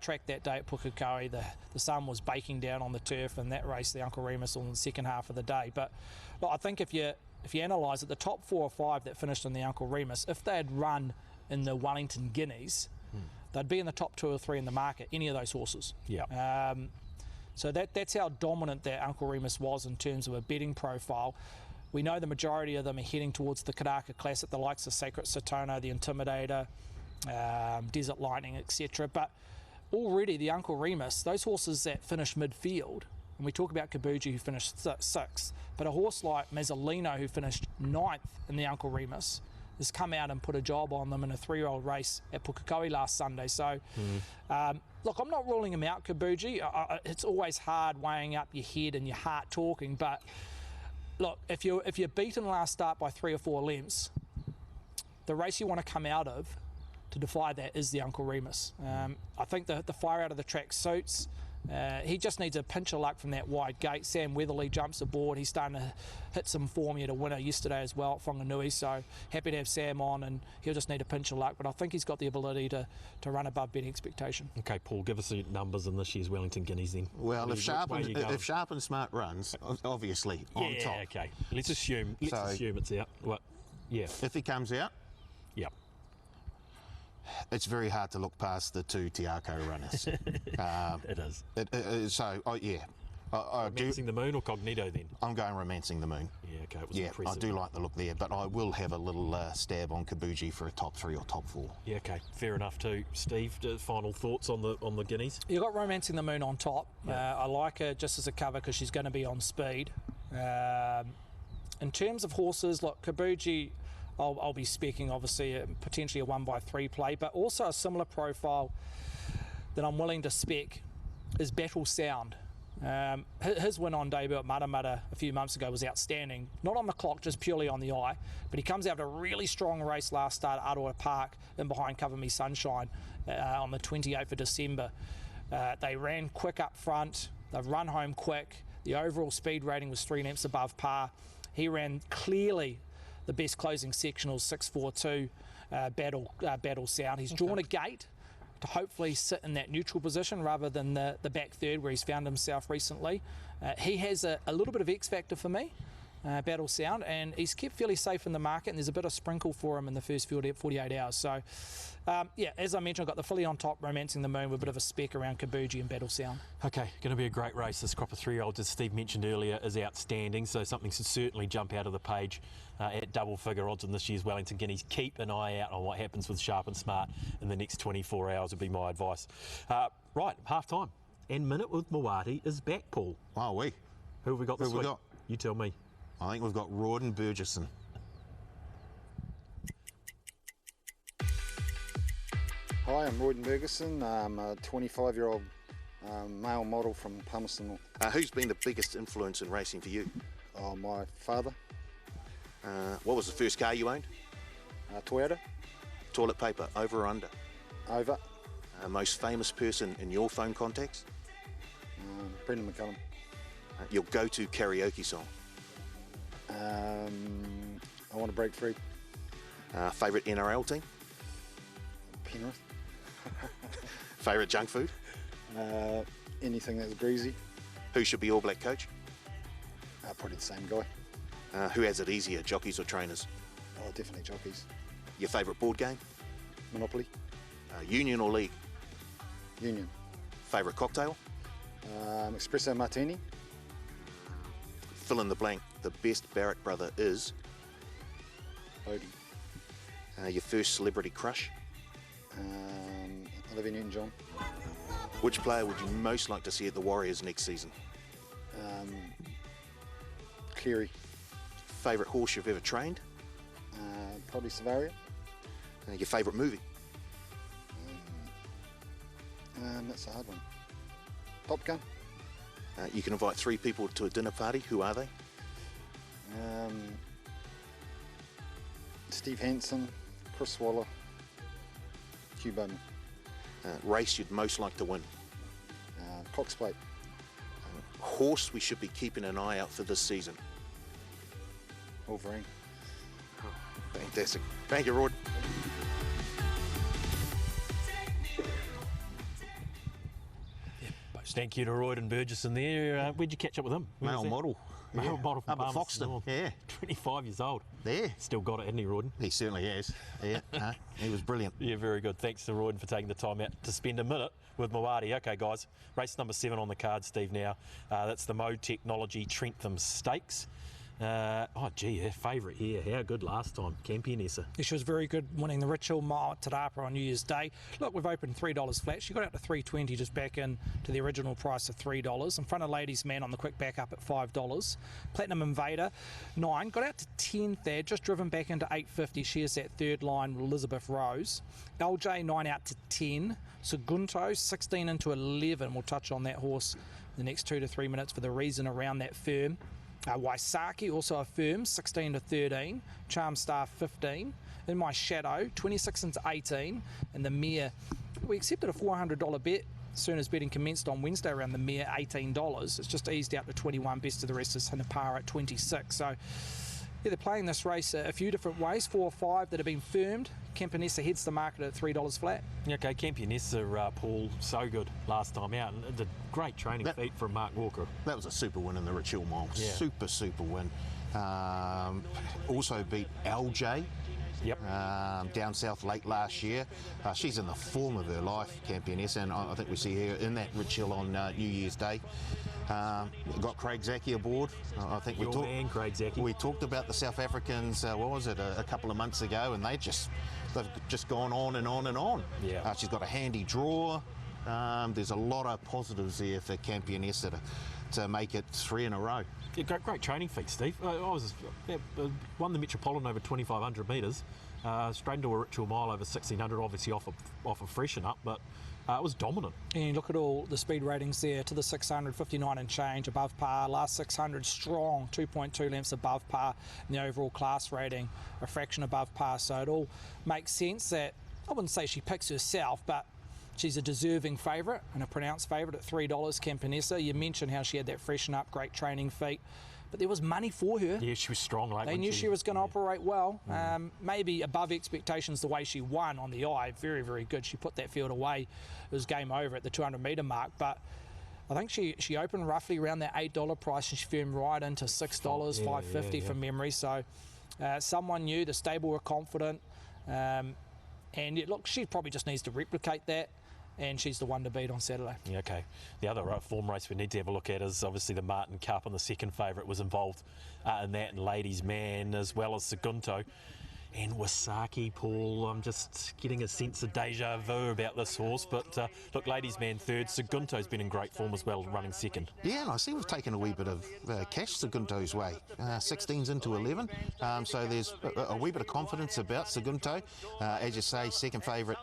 track that day at Pukekohe. The sun was baking down on the turf in that race, the Uncle Remus, on the second half of the day. But look, I think if you analyse it, the top 4 or 5 that finished in the Uncle Remus, if they had run in the Wellington guineas, they'd be in the top 2 or 3 in the market, any of those horses. Yeah. So that's how dominant that Uncle Remus was in terms of a betting profile. We know the majority of them are heading towards the Karaka Classic, the likes of Sacred Satona, the Intimidator, Desert Lightning, etc. But already the Uncle Remus, those horses that finish midfield, and we talk about Kabuji who finished 6th, but a horse like Mazzolino who finished 9th in the Uncle Remus has come out and put a job on them in a 3-year-old race at Pukekohe last Sunday. So, look, I'm not ruling him out, Kabuji. It's always hard weighing up your head and your heart talking, but look, if you're beaten last start by 3 or 4 lengths, the race you want to come out of to defy that is the Uncle Remus. I think the fire out of the track suits. He just needs a pinch of luck from that wide gate. Sam Weatherly jumps aboard. He's starting to hit some form. He had a winner yesterday as well at Whanganui, so happy to have Sam on, and he'll just need a pinch of luck. But I think he's got the ability to run above betting expectation. Okay, Paul, give us the numbers in this year's Wellington Guineas then. Well, if Sharp and Smart runs, obviously on top. Yeah, okay. Let's assume it's out. What? Yeah. If he comes out, yep. It's very hard to look past the 2 Tiako runners. It is. Romancing the Moon or Cognito then? I'm going Romancing the Moon. Yeah, okay. It was Yeah, impressive. I do like the look there, but I will have a little stab on Kabuji for a top 3 or top 4. Yeah, okay. Fair enough too. Steve, final thoughts on the Guineas? You've got Romancing the Moon on top. I like her just as a cover because she's going to be on speed. In terms of horses, look, Kabuji, I'll be speaking obviously potentially a 1x3 play, but also a similar profile that I'm willing to spec is Battle Sound. His win on debut at Matamata a few months ago was outstanding. Not on the clock, just purely on the eye. But he comes out of a really strong race last start at Aroa Park in behind Cover Me Sunshine on the 28th of December. They ran quick up front. They've run home quick. The overall speed rating was 3 lengths above par. He ran clearly the best closing sectionals, 6.42 Battle Sound. He's drawn a gate to hopefully sit in that neutral position rather than the back third where he's found himself recently. He has a little bit of X factor for me, Battle Sound, and he's kept fairly safe in the market, and there's a bit of sprinkle for him in the first 48 hours. So, yeah, as I mentioned, I've got the filly on top, Romancing the Moon, with a bit of a spec around Kabuji and Battle Sound. Okay, going to be a great race. This crop of 3-year-olds, as Steve mentioned earlier, is outstanding, so something should certainly jump out of the page at double figure odds in this year's Wellington Guineas. Keep an eye out on what happens with Sharp and Smart in the next 24 hours would be my advice. Right, half time. And Minute with Mawati is back, Paul. Wow, Who have we got this week? You tell me. I think we've got Rawdon Burgesson. Hi, I'm Rawdon Burgesson. I'm a 25-year-old male model from Palmerston. Who's been the biggest influence in racing for you? My father. What was the first car you owned? Toyota. Toilet paper, over or under? Over. Most famous person in your phone contacts? Brendan McCullum. Your go-to karaoke song? I want to break free. Favourite NRL team? Penrith. Favourite junk food? Anything that's greasy. Who should be All Black coach? Probably the same guy. Who has it easier, jockeys or trainers? Oh, definitely jockeys. Your favourite board game? Monopoly. Union or league? Union. Favourite cocktail? Espresso martini. Fill in the blank. The best Barrett brother is? Bodie. Your first celebrity crush? Olivia Newton-John. Which player would you most like to see at the Warriors next season? Cleary. Favourite horse you've ever trained? Probably Savaria. Your favourite movie? That's a hard one. Top Gun. You can invite 3 people to a dinner party. Who are they? Steve Hansen, Chris Waller, Hugh Bowman. Race you'd most like to win? Cox Plate. Horse we should be keeping an eye out for this season? Wolverine. Fantastic. Thank you, Rod. Thank you to Rawdon Burgesson there. Where'd you catch up with him? Male model. Male model from Up at Palmerston Foxton. North. Yeah. 25 years old. There. Still got it, hasn't he, Rawdon? He certainly has. Yeah. He was brilliant. Yeah, very good. Thanks to Rawdon for taking the time out to spend a minute with Mawati. Okay, guys, race number 7 on the card, Steve, now. That's the Mode Technology Trentham Stakes. Her favourite here. How good last time, Campionessa. Yeah, she was very good winning the Rich Hill Mile at Te Rapa on New Year's Day. Look, we've opened $3 flat. She got out to $3.20, just back in to the original price of $3. In front of Ladies Man on the quick back up at $5. Platinum Invader, 9. Got out to 10 there, just driven back into $8.50. She is that third line with Elizabeth Rose. LJ, 9 out to 10. Segundo, 16 into 11. We'll touch on that horse in the next 2 to 3 minutes for the reason around that firm. Waisaki, also a firm, 16 to 13. Charm Star, 15. In my shadow, 26 into 18. And the mare, we accepted a $400 bet as soon as betting commenced on Wednesday around the mare, $18. It's just eased out to 21. Best of the rest is Hinapara at 26. So, yeah, they're playing this race a few different ways. 4 or 5 that have been firmed. Campionessa heads the market at $3 flat. Okay, Campionessa, Paul, so good last time out. And the great training feat from Mark Walker. That was a super win in the Rich Hill Mile. Yeah. Super win. Also beat LJ. Yep. Down south late last year. She's in the form of her life, Campionessa, and I think we see her in that Rich Hill on New Year's Day. Got Craig Zaki aboard. I think Your man, Craig Zaki. We talked about the South Africans, what was it, a couple of months ago, and they've just gone on and on and on. Yeah. She's got a handy draw. There's a lot of positives there for Campionessa to make it 3 in a row. Yeah, great training feat, Steve. Won the Metropolitan over 2,500 metres, straight into a Ritual Mile over 1,600, obviously off a freshen up, but It was dominant. And you look at all the speed ratings there to the 600, 59 and change above par. Last 600 strong, 2.2 lengths above par in the overall class rating, a fraction above par. So it all makes sense that, I wouldn't say she picks herself, but she's a deserving favourite and a pronounced favourite at $3, Campanessa. You mentioned how she had that freshen up, great training feet. But there was money for her. Yeah, she was strong late. They knew she was going to operate well. Maybe above expectations the way she won on the eye. Very, very good. She put that field away. It was game over at the 200-metre mark. But I think she opened roughly around that $8 price and she firmed right into $6, $5.50 from memory. So someone new, the stable were confident. And look, she probably just needs to replicate that. And she's the one to beat on Saturday. Yeah, okay. The other form race we need to have a look at is obviously the Maiden Cup, and the second favourite was involved in that, and Ladies Man as well as Segundo. And Wasaki, Paul, I'm just getting a sense of deja vu about this horse. But look, Ladies Man third. Segunto's been in great form as well, running second. Yeah, and I see we've taken a wee bit of cash Segunto's way. 16's into 11. So there's a wee bit of confidence about Segundo. As you say, second favourite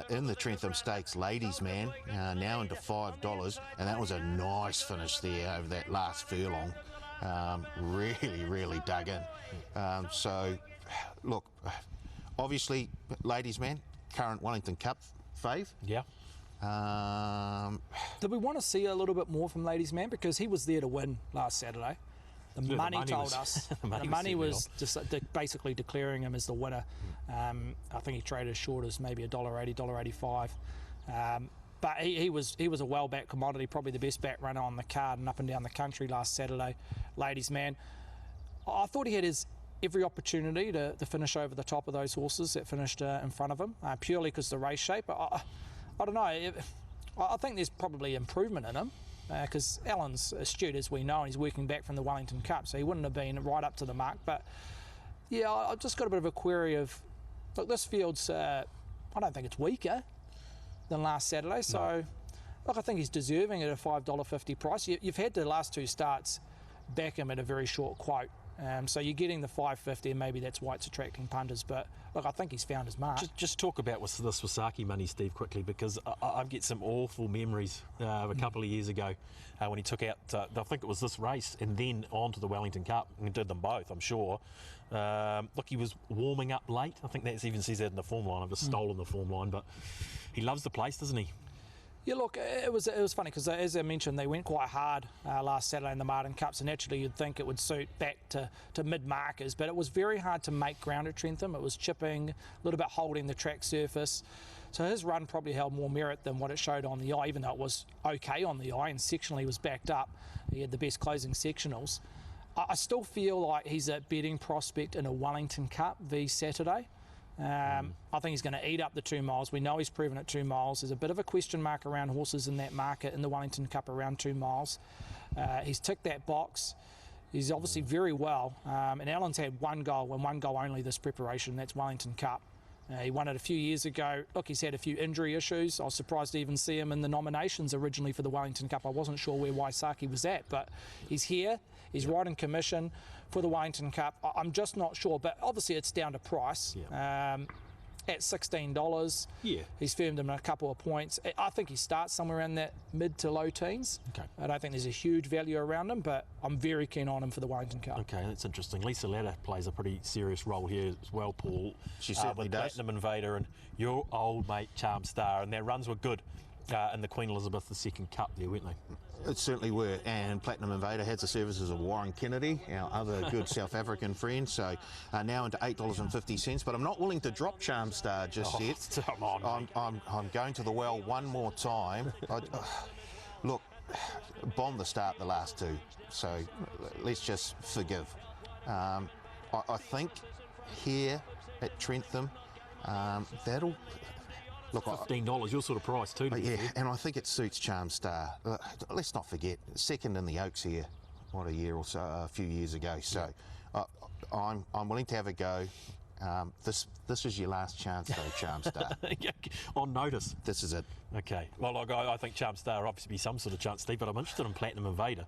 in the Trentham Stakes, Ladies Man, now into $5. And that was a nice finish there over that last furlong. Really dug in. So, look, obviously, Ladies Man, current Wellington Cup fave. Yeah. Did we want to see a little bit more from Ladies Man? Because he was there to win last Saturday. The money told us. The money was just basically declaring him as the winner. I think he traded as short as maybe $1.80, $1.85. But he was a well-backed commodity, probably the best back runner on the card and up and down the country last Saturday. Ladies Man, I thought he had every opportunity to finish over the top of those horses that finished in front of him, purely because of the race shape. I don't know. I think there's probably improvement in him because Alan's astute, as we know, and he's working back from the Wellington Cup, so he wouldn't have been right up to the mark. But, yeah, I've just got a bit of a query of, look, this field's, I don't think it's weaker than last Saturday. So, no. Look, I think he's deserving at a $5.50 price. You've had the last two starts back him at a very short quote. So you're getting the $5.50, and maybe that's why it's attracting punters. But look, I think he's found his mark. Just talk about this Wasaki money, Steve, quickly, because I get some awful memories of a couple of years ago when he took out, I think it was this race, and then on to the Wellington Cup, and did them both, I'm sure. Look, he was warming up late. I think that even says that in the form line. I've just stolen the form line, but he loves the place, doesn't he? Yeah, look, it was funny because, as I mentioned, they went quite hard last Saturday in the Maiden Cup, so naturally you'd think it would suit back to mid-markers, but it was very hard to make ground at Trentham. It was chipping, a little bit holding the track surface. So his run probably held more merit than what it showed on the eye, even though it was okay on the eye and sectionally was backed up. He had the best closing sectionals. I still feel like he's a betting prospect in a Wellington Cup v Saturday. I think he's going to eat up the 2 miles. We know he's proven at 2 miles. There's a bit of a question mark around horses in that market in the Wellington Cup around 2 miles. He's ticked that box. He's obviously very well. And Alan's had one goal and one goal only this preparation. That's Wellington Cup. He won it a few years ago. Look, he's had a few injury issues. I was surprised to even see him in the nominations originally for the Wellington Cup. I wasn't sure where Waisaki was at, but he's here. He's right in commission for the Wellington Cup. I'm just not sure, but obviously it's down to price. At $16, he's firmed him a couple of points. I think he starts somewhere around that mid to low teens. Okay. I don't think there's a huge value around him, but I'm very keen on him for the Wellington Cup. Okay, that's interesting. Lisa Latta plays a pretty serious role here as well, Paul. She certainly with does. Platinum Invader and your old mate Charm Star, and their runs were good in the Queen Elizabeth II Cup there, weren't they? It certainly were, and Platinum Invader had the services of Warren Kennedy, our other good South African friend, so now into $8.50, but I'm not willing to drop Charm Star just yet. Come on, I'm going to the well one more time. Look, bombed the start the last two, so let's just forgive. I think here at Trentham, that'll... Look, $15, your sort of price too. Yeah, and I think it suits Charm Star. Let's not forget, second in the Oaks here, a few years ago. So I'm willing to have a go. This is your last chance, though, Charm Star. On notice. This is it. Okay. Well, I think Charm Star obviously be some sort of chance, Steve, but I'm interested in Platinum Invader.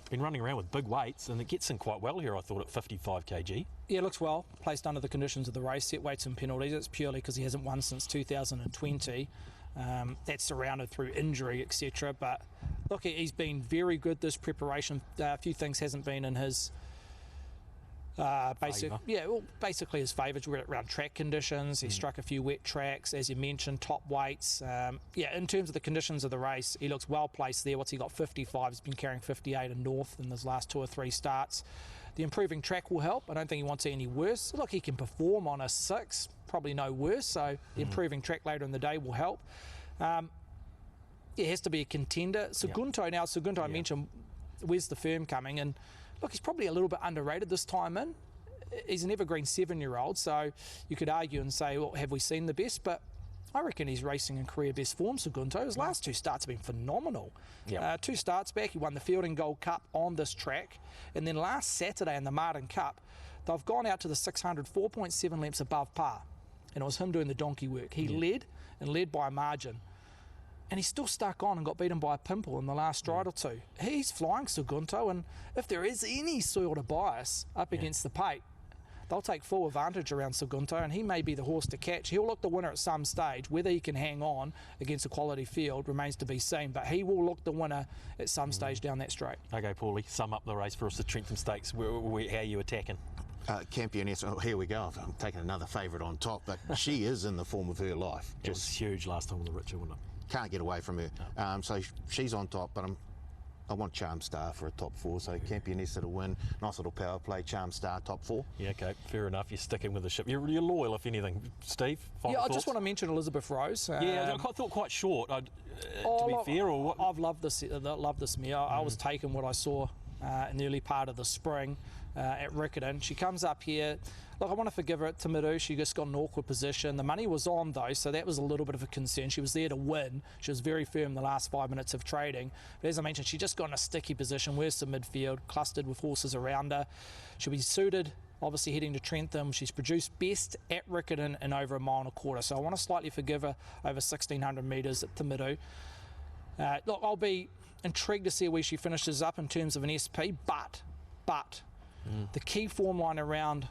Been running around with big weights, and it gets in quite well here, I thought, at 55 kg. Yeah, looks well, placed under the conditions of the race, set weights and penalties. It's purely because he hasn't won since 2020. That's surrounded through injury, etc. But look, he's been very good this preparation. A few things hasn't been in his basically his favour around track conditions. He struck a few wet tracks, as you mentioned, top weights. In terms of the conditions of the race, he looks well placed there. What's he got? 55. He's been carrying 58 in North in his last 2 or 3 starts. The improving track will help. I don't think he wants it any worse. Look, he can perform on a 6, probably no worse. So the improving track later in the day will help. It has to be a contender. Segundo, I mentioned, where's the firm coming? And look, he's probably a little bit underrated this time in. He's an evergreen 7-year-old, so you could argue and say, well, have we seen the best? But I reckon he's racing in career best form, Segundo. His last 2 starts have been phenomenal. 2 starts back, he won the Fielding Gold Cup on this track. And then last Saturday in the Maiden Cup, they've gone out to the 600, 4.7 lengths above par. And it was him doing the donkey work. He led by a margin. And he's still stuck on and got beaten by a pimple in the last stride or 2. He's flying, Segundo, and if there is any sort of bias up against the pate, they'll take full advantage around Segundo, and he may be the horse to catch. He'll look the winner at some stage. Whether he can hang on against a quality field remains to be seen, but he will look the winner at some stage down that straight. Okay, Paulie, sum up the race for us, the Trentham Stakes. How are you attacking? Campioness, here we go. I'm taking another favourite on top, but she is in the form of her life. It was huge last time with the Richard, wasn't it? Can't get away from her. No. So she's on top, but I want Charm Star for a top 4. So Campioness that'll win. Nice little power play. Charm Star top 4. Yeah, okay, fair enough. You're sticking with the ship. You're loyal, if anything. Steve, final I thoughts? just want to mention Elizabeth Rose. I thought quite short. To be fair, or what? I've loved this mare. I was taken what I saw in the early part of the spring at Riccarton. She comes up here. Look, I want to forgive her at Timidu. She just got an awkward position. The money was on, though, so that was a little bit of a concern. She was there to win. She was very firm the last 5 minutes of trading. But as I mentioned, she just got in a sticky position. Where's the midfield? Clustered with horses around her. She'll be suited, obviously, heading to Trentham. She's produced best at Riccarton in over 1.25 miles. So I want to slightly forgive her over 1,600 metres at Timidu. Look, I'll be intrigued to see where she finishes up in terms of an SP, but the key form line around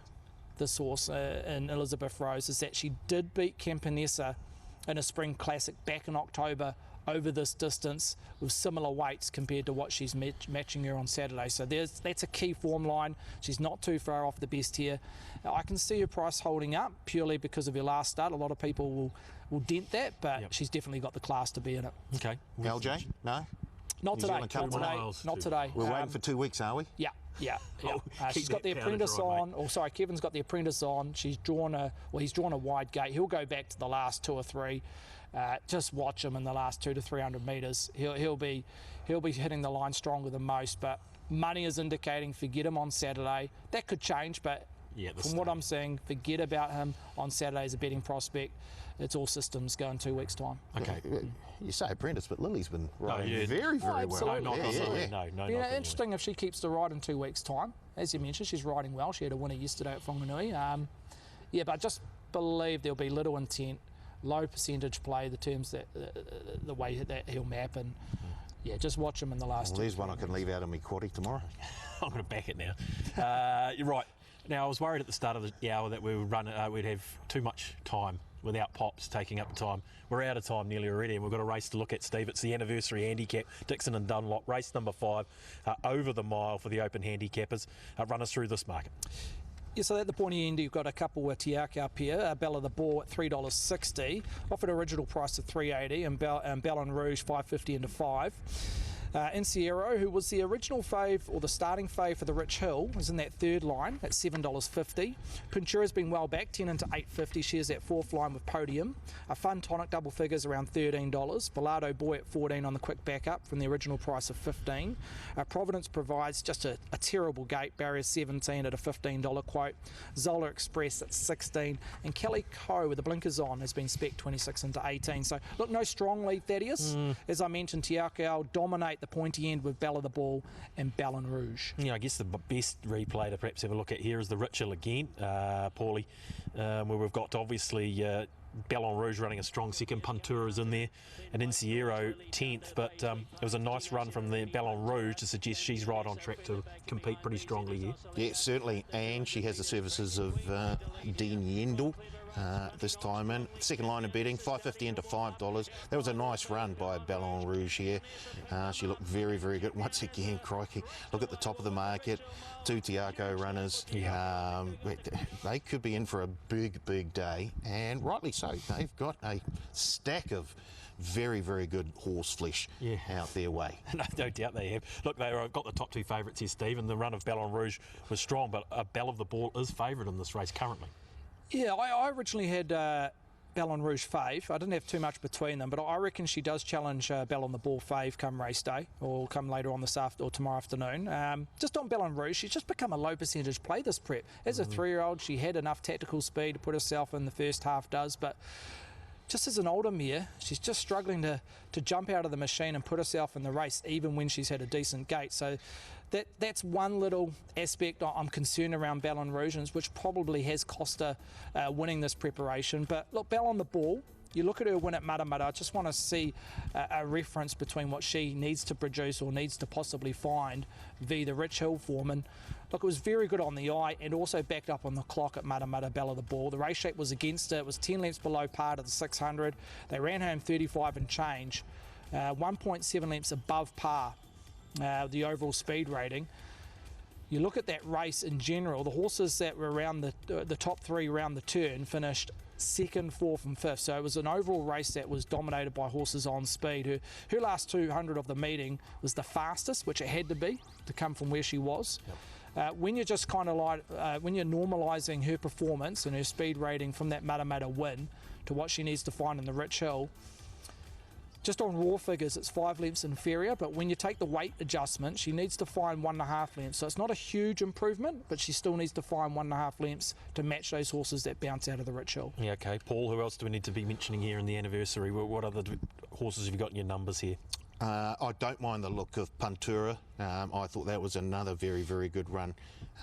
this horse in Elizabeth Rose is that she did beat Campanessa in a spring classic back in October over this distance with similar weights compared to what she's matching her on Saturday. So that's a key form line. She's not too far off the best here. I can see her price holding up purely because of her last start. A lot of people will dent that, but she's definitely got the class to be in it. Okay. LJ? No? Not today. Not today. We're waiting for 2 weeks, are we? Yeah. She's got the that powder apprentice dry, on. Kevin's got the apprentice on. He's drawn a wide gate. He'll go back to the last 2 or 3. Just watch him in the last 200 to 300 metres. He'll be hitting the line stronger than most. But money is indicating forget him on Saturday. That could change, but from what I'm seeing, forget about him on Saturday as a betting prospect. It's all systems go in 2 weeks' time. Okay. You say apprentice, but Lily's been riding very, very well. Absolutely. No, interesting if she keeps the ride in 2 weeks' time. As you mentioned, she's riding well. She had a winner yesterday at Whanganui. But I just believe there'll be little intent, low percentage play, the terms that the way that he'll map, and just watch him in the last. Well, there's one I can leave out of my quaddy tomorrow. I'm going to back it now. You're right. Now, I was worried at the start of the hour that we would we'd have too much time without Pops taking up time. We're out of time nearly already, and we've got a race to look at, Steve. It's the anniversary handicap, Dixon and Dunlop, race number 5, over the mile for the open handicappers. Run us through this market. Yeah, so at the pointy end, you've got a couple of Tiaka up here. Bella the Ball at $3.60, offered original price of $3.80, and Ballon Rouge $5.50 into 5. Inciero, who was the original fave or the starting fave for the Rich Hill, is in that third line at $7.50. Puntura's been well back, 10 into 8.50. Shares that fourth line with Podium. A Fun Tonic double figures around $13. Bellardo Boy at 14 on the quick backup from the original price of 15. Providence provides just a terrible gate, barrier 17 at a $15 quote. Zola Express at 16, and Kelly Coe with the blinkers on has been spec 26 into 18. So look, no strong lead, Thaddeus. As I mentioned, Tiakau dominate the pointy end with Bella the Ball and Ballon Rouge. Yeah, I guess the best replay to perhaps have a look at here is the Rich Hill again, Paulie, where we've got obviously Ballon Rouge running a strong second, Puntura's in there, and Inciero 10th, but it was a nice run from the Ballon Rouge to suggest she's right on track to compete pretty strongly here. Yeah, certainly, and she has the services of Dean Yendall, this time in. Second line of betting, $5.50 into $5. That was a nice run by Ballon Rouge here. She looked very, very good. Once again, crikey, look at the top of the market. 2 Tiako runners. They could be in for a big, big day, and rightly so. They've got a stack of very, very good horse flesh out their way. No doubt they have. Look, they've got the top 2 favourites here, Steve, and the run of Ballon Rouge was strong, but Belle of the Ball is favourite in this race currently. Yeah, I originally had Ballon Rouge fave. I didn't have too much between them, but I reckon she does challenge Belle on the Ball fave come race day, or come later on this or tomorrow afternoon. Just on Ballon Rouge, she's just become a low percentage play this prep. As a 3-year-old, she had enough tactical speed to put herself in the first half but just as an older mare, she's just struggling to jump out of the machine and put herself in the race, even when she's had a decent gait. So that's one little aspect I'm concerned around Ballon Rouge, which probably has cost her winning this preparation. But look, Belle on the Ball, you look at her win at Matamata, I just want to see a reference between what she needs to produce or needs to possibly find via the Rich Hill form. And look, it was very good on the eye and also backed up on the clock at Matamata, Belle of the Ball. The race shape was against it. It was 10 lengths below par to the 600. They ran home 35 and change, 1.7 lengths above par, the overall speed rating. You look at that race in general, the horses that were around the top 3 around the turn finished 2nd, 4th and 5th. So it was an overall race that was dominated by horses on speed. Her last 200 of the meeting was the fastest, which it had to be to come from where she was. When you're just kind of like, when you're normalising her performance and her speed rating from that Matamata win to what she needs to find in the Rich Hill, just on raw figures, it's 5 lengths inferior, but when you take the weight adjustment, she needs to find 1.5 lengths. So it's not a huge improvement, but she still needs to find 1.5 lengths to match those horses that bounce out of the Rich Hill. Yeah, okay. Paul, who else do we need to be mentioning here in the anniversary? What other horses have you got in your numbers here? I don't mind the look of Puntura. I thought that was another very, very good run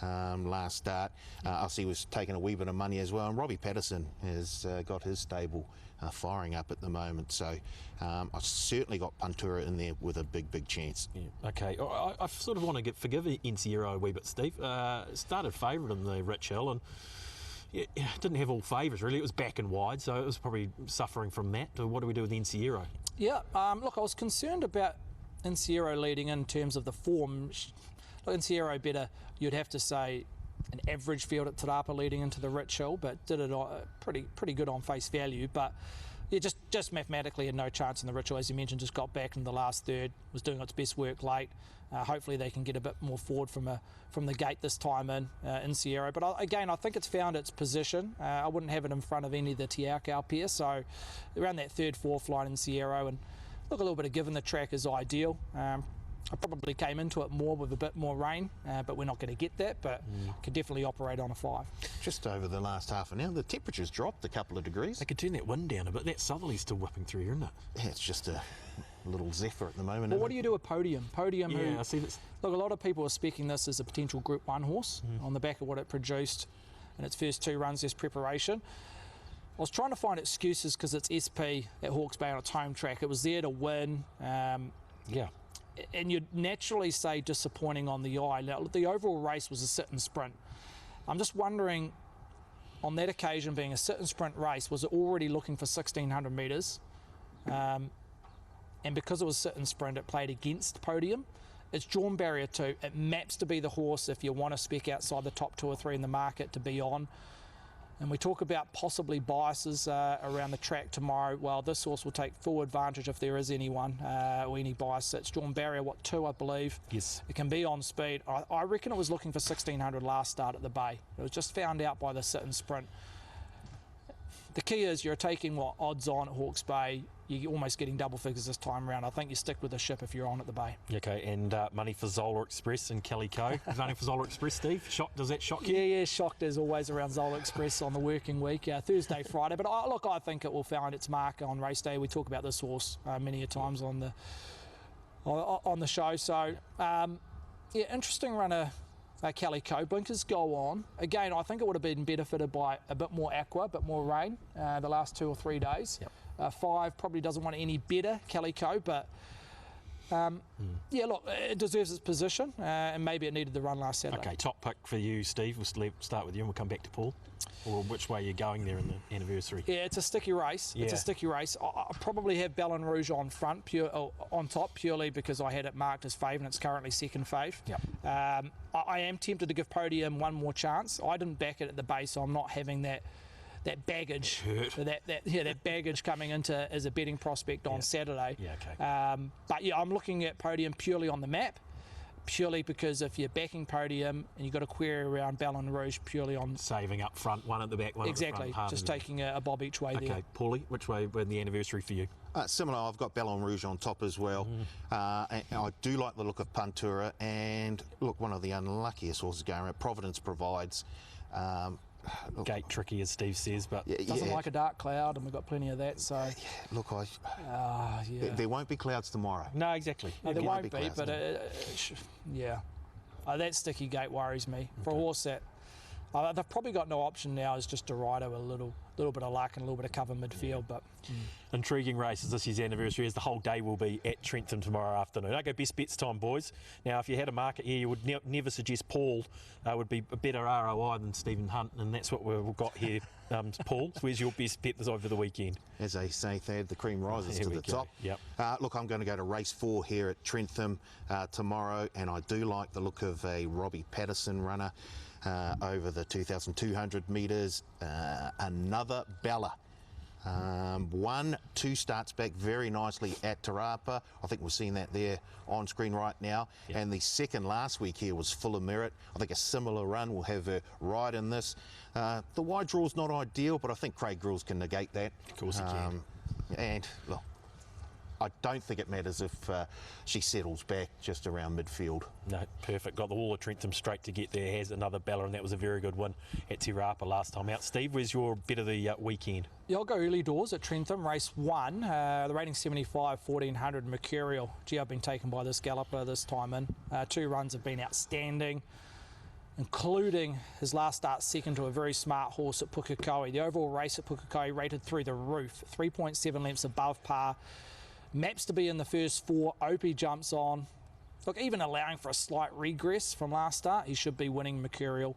last start. I see he was taking a wee bit of money as well, and Robbie Patterson has got his stable firing up at the moment. So I certainly got Puntura in there with a big, big chance. Yeah. Okay, I sort of want to forgive Enciero a wee bit, Steve. Started favourite in the Rich Hill and didn't have all favours really. It was back and wide, so it was probably suffering from that. What do we do with Enciero? Yeah, look, I was concerned about Enciero leading in terms of the form. Look, Enciero better, you'd have to say, an average field at Te Rapa leading into the Rich Hill, but did it pretty good on face value. But yeah, just mathematically had no chance in the Rich Hill, as you mentioned. Just got back in the last third, was doing its best work late. Hopefully they can get a bit more forward from the gate this time in Sierra. But again, I think it's found its position. I wouldn't have it in front of any of the Tiako pairs. So around that 3rd, 4th line in Sierra, and look, a little bit of given the track is ideal. I probably came into it more with a bit more rain, but we're not going to get that, but could definitely operate on a 5. Just over the last half an hour, the temperature's dropped a couple of degrees. They could turn that wind down a bit. That southerly's still whipping through here, isn't it? Yeah, it's just a little zephyr at the moment. Well, what do you do with Podium? Yeah, I see this. Look, a lot of people are speccing this as a potential Group 1 horse on the back of what it produced in its first 2 runs as preparation. I was trying to find excuses because it's SP at Hawke's Bay on its home track. It was there to win. And you'd naturally say disappointing on the eye. Now, the overall race was a sit and sprint. I'm just wondering, on that occasion being a sit and sprint race, was it already looking for 1,600 metres? And because it was sit and sprint, it played against Podium. It's drawn barrier 2. It maps to be the horse if you want to spec outside the top 2 or 3 in the market to be on. And we talk about possibly biases around the track tomorrow. Well, this horse will take full advantage if there is anyone or any bias. It's drawn barrier, 2, I believe. Yes. It can be on speed. I reckon it was looking for 1,600 last start at the Bay. It was just found out by the sit and sprint. The key is you're taking odds on at Hawke's Bay. You're almost getting double figures this time around. I think you stick with the ship if you're on at the Bay. Okay, and money for Zola Express and Kelly Co. Money for Zola Express, Steve. Does that shock you? Yeah, shocked as always around Zola Express on the working week, Thursday, Friday. But I think it will find its mark on race day. We talk about this horse many a times on the show. So, interesting runner. Kelly Co. Blinkers go on. Again, I think it would have been benefited by a bit more aqua, a bit more rain the last 2 or 3 days. Yep. 5 probably doesn't want any better, Kelly Co. But Yeah, look, it deserves its position, and maybe it needed the run last Saturday. Okay, top pick for you, Steve. We'll start with you and we'll come back to Paul. Or which way you're going there in the anniversary. Yeah, it's a sticky race. Yeah. It's a sticky race. I probably have Ballon Rouge on top purely because I had it marked as fave and it's currently second fave. Yep. I am tempted to give Podium one more chance. I didn't back it at the base, so I'm not having that baggage, that baggage coming into as a betting prospect on Saturday. Yeah, okay. But yeah, I'm looking at Podium purely on the map, purely because if you're backing Podium and you've got a query around Ballon Rouge purely on Saving up front, one at the back, one at the front. exactly, just taking a bob each way there. Okay, Paulie, which way in the anniversary for you? Similar, I've got Ballon Rouge on top as well. And I do like the look of Puntura, and look, one of the unluckiest horses going around. Providence Provides. Look, Gate tricky, as Steve says, but Doesn't like a dark cloud, and we've got plenty of that. So look, yeah, there won't be clouds tomorrow. no, exactly. no, there won't be, clouds but yeah, that sticky gate worries me for a horse that they've probably got no option now is just to ride a little bit of luck and a little bit of cover midfield, but. Intriguing races this year's anniversary, as the whole day will be at Trentham tomorrow afternoon. Okay, best bets time, boys. Now, if you had a market here, you would never suggest Paul would be a better ROI than Stephen Hunt, and that's what we've got here. Paul, so where's your best bet this over the weekend? As they say, Thad, the cream rises Here to we the go. top. Yep. Look, I'm going to go to race 4 here at Trentham tomorrow, and I do like the look of a Robbie Patterson runner over the 2,200 metres. Another Bella. 1-2 starts back very nicely at Tarapa. I think we're seeing that there on screen right now. Yep. And the second last week here was full of merit. I think a similar run will have a ride in this. The wide draw's not ideal, but I think Craig Grills can negate that. Of course he can. And look, I don't think it matters if she settles back just around midfield. No, perfect. Got the wall of Trentham straight to get there. Has another Bella, and that was a very good one at Te Rapa last time out. Steve, where's your bet of the weekend? Yeah, I'll go early doors at Trentham, race 1. The rating 75, 1400, Mercurial. Gee, I've been taken by this galloper this time in. 2 runs have been outstanding, including his last start second to a very smart horse at Pukekohe. The overall race at Pukekohe rated through the roof, 3.7 lengths above par. Maps to be in the first 4. Opie jumps on. Look, even allowing for a slight regress from last start, he should be winning Mercurial.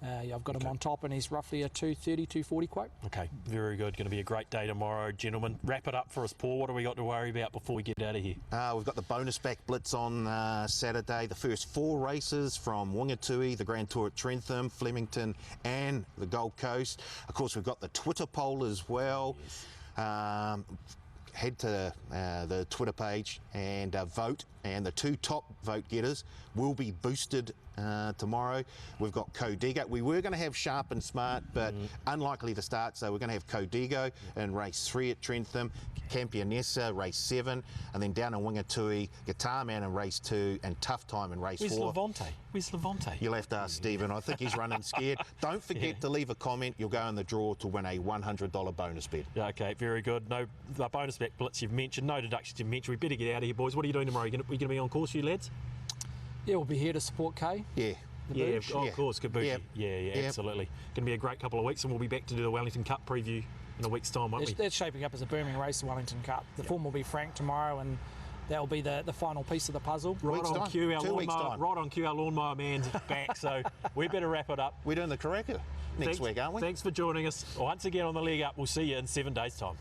I've got him on top, and he's roughly a 230, 240 quote. Okay, very good. Going to be a great day tomorrow, gentlemen. Wrap it up for us, Paul. What do we got to worry about before we get out of here? We've got the bonus back blitz on Saturday. The first 4 races from Wingatui, the Grand Tour at Trentham, Flemington and the Gold Coast. Of course, we've got the Twitter poll as well. Yes. Head to the Twitter page and vote, and the 2 top vote getters will be boosted tomorrow. We've got Codigo. We were going to have Sharp and Smart, but unlikely to start, so we're going to have Codigo in race 3 at Trentham, Campionessa race 7, and then down in Wingatui, Guitar Man in race 2, and Tough Time in race 4. Where's Levante? You'll have to ask Stephen. I think he's running scared. Don't forget to leave a comment. You'll go in the draw to win a $100 bonus bet. Yeah, okay, very good. No, the bonus back blitz you've mentioned, no deductions you've mentioned. We better get out of here, boys. What are you doing tomorrow? We going to be on course, you lads? Yeah, we'll be here to support Kay. Yeah. Yeah, of course, Kabuki. Yep. Yeah, absolutely. Going to be a great couple of weeks, and we'll be back to do the Wellington Cup preview in a week's time, won't we? That's shaping up as a booming race, the Wellington Cup. The form will be frank tomorrow, and that will be the final piece of the puzzle. Right on cue, our 2 weeks' time. Right on cue, our lawnmower man's back, so we better wrap it up. We're doing the Karaka next week, aren't we? Thanks for joining us once again on the Leg Up. We'll see you in 7 days' time.